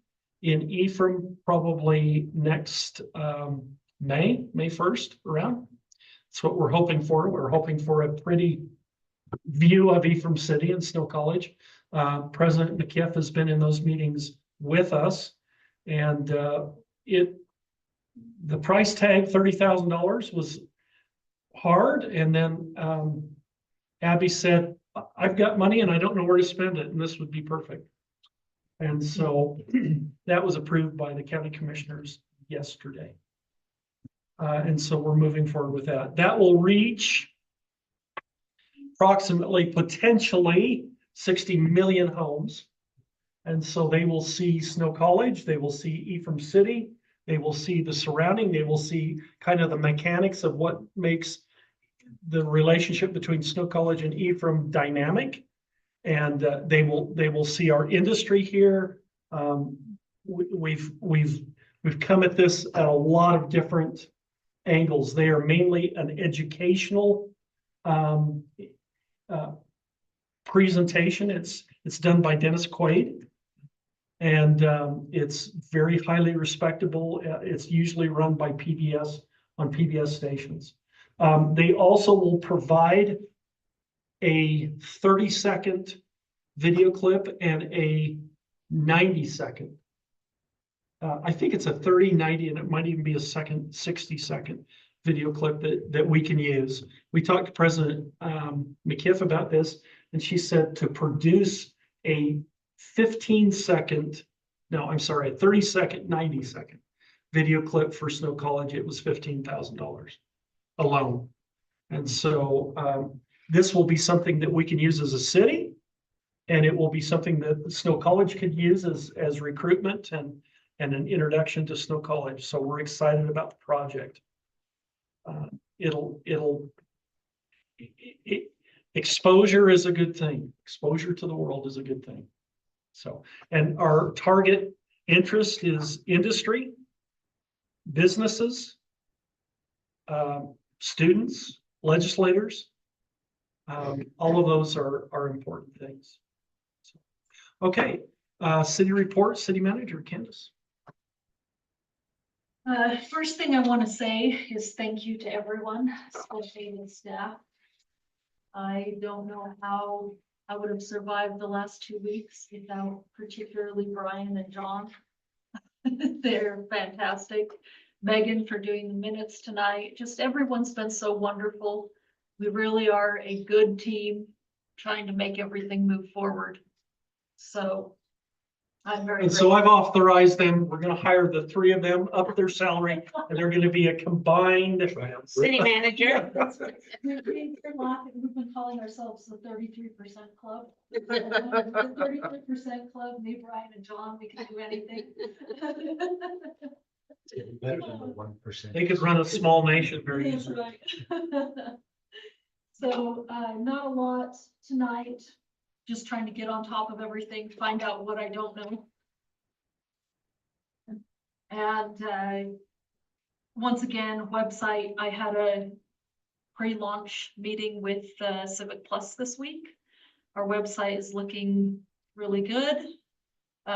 in Ephraim probably next May 1st around. That's what we're hoping for. We're hoping for a pretty view of Ephraim City and Snow College. President McKiff has been in those meetings with us, and the price tag, $30,000, was hard. And then Abby said, I've got money and I don't know where to spend it, and this would be perfect. And so that was approved by the county commissioners yesterday. And so we're moving forward with that. That will reach approximately, potentially 60 million homes. And so they will see Snow College, they will see Ephraim City, they will see the surrounding, they will see kind of the mechanics of what makes the relationship between Snow College and Ephraim dynamic. And they will see our industry here. We've come at this at a lot of different angles. They are mainly an educational presentation. It's done by Dennis Quaid, and it's very highly respectable. It's usually run by PBS on PBS stations. They also will provide a 30-second video clip and a 90-second. I think it's a 30, 90, and it might even be a 60-second video clip that we can use. We talked to President McKiff about this, and she said to produce a 30-second, 90-second video clip for Snow College, it was $15,000 alone. And so this will be something that we can use as a city, and it will be something that Snow College could use as recruitment and an introduction to Snow College. So we're excited about the project. Exposure is a good thing. Exposure to the world is a good thing. So, and our target interest is industry, businesses, students, legislators. All of those are important things. So, okay, city report, city manager, Candace. First thing I want to say is thank you to everyone, especially the staff. I don't know how I would have survived the last 2 weeks without particularly Brian and John. They're fantastic. Megan for doing the minutes tonight. Just everyone's been so wonderful. We really are a good team trying to make everything move forward. So I'm very And so I've authorized them. We're going to hire the 3 of them, up their salary, and they're going to be a combined City manager. We've been calling ourselves the 33% club. The 33% club, me, Brian, and John, we can do anything. Better than the 1%. They could run a small nation very That's easily. right. So not a lot tonight, just trying to get on top of everything, find out what I don't know. And once again, website, I had a pre-launch meeting with Civic Plus this week. Our website is looking really good.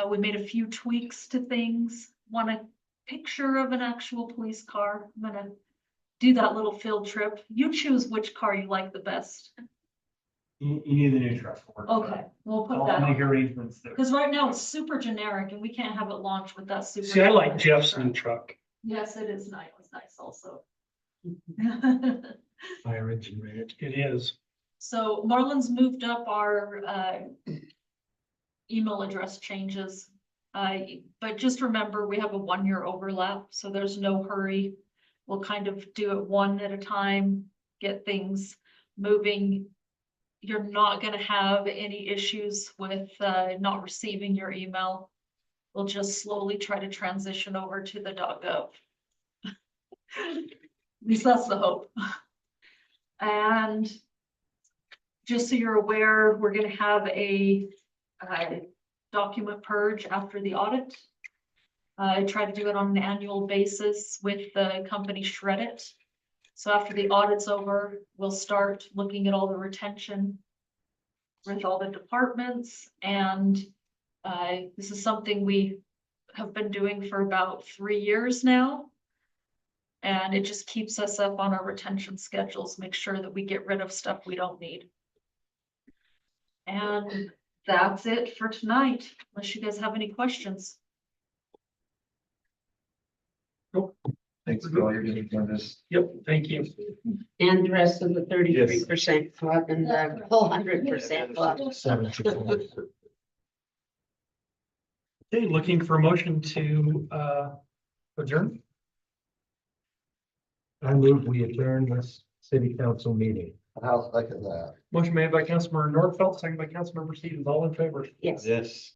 We made a few tweaks to things. Want a picture of an actual police car. I'm gonna do that little field trip. You choose which car you like the best. You need the new truck. Okay, we'll put I'll that make on. arrangements there. Because right now it's super generic and we can't have it launched with that super. See, I like generic Jeff's truck. new truck. Yes, it is nice. It's nice also. Fire engine red. It is. So Marlon's moved up our email address changes. But just remember, we have a 1-year overlap, so there's no hurry. We'll kind of do it one at a time, get things moving. You're not gonna have any issues with not receiving your email. We'll just slowly try to transition over to the .gov. At least that's the hope. And just so you're aware, we're gonna have a document purge after the audit. I try to do it on an annual basis with the company Shred It. So after the audit's over, we'll start looking at all the retention with all the departments, and this is something we have been doing for about 3 years now. And it just keeps us up on our retention schedules, make sure that we get rid of stuff we don't need. And that's it for tonight, unless you guys have any questions. Thanks for all you're doing on this. Yep, thank you. And the rest of the 33% club and the whole 100% club. 70%. Okay, looking for a motion to adjourn. I move we adjourn this city council meeting. I'll second that. Motion made by Councilmember Nordfeld, seconded by Councilmember Stevens, all in favor. Yes. Yes.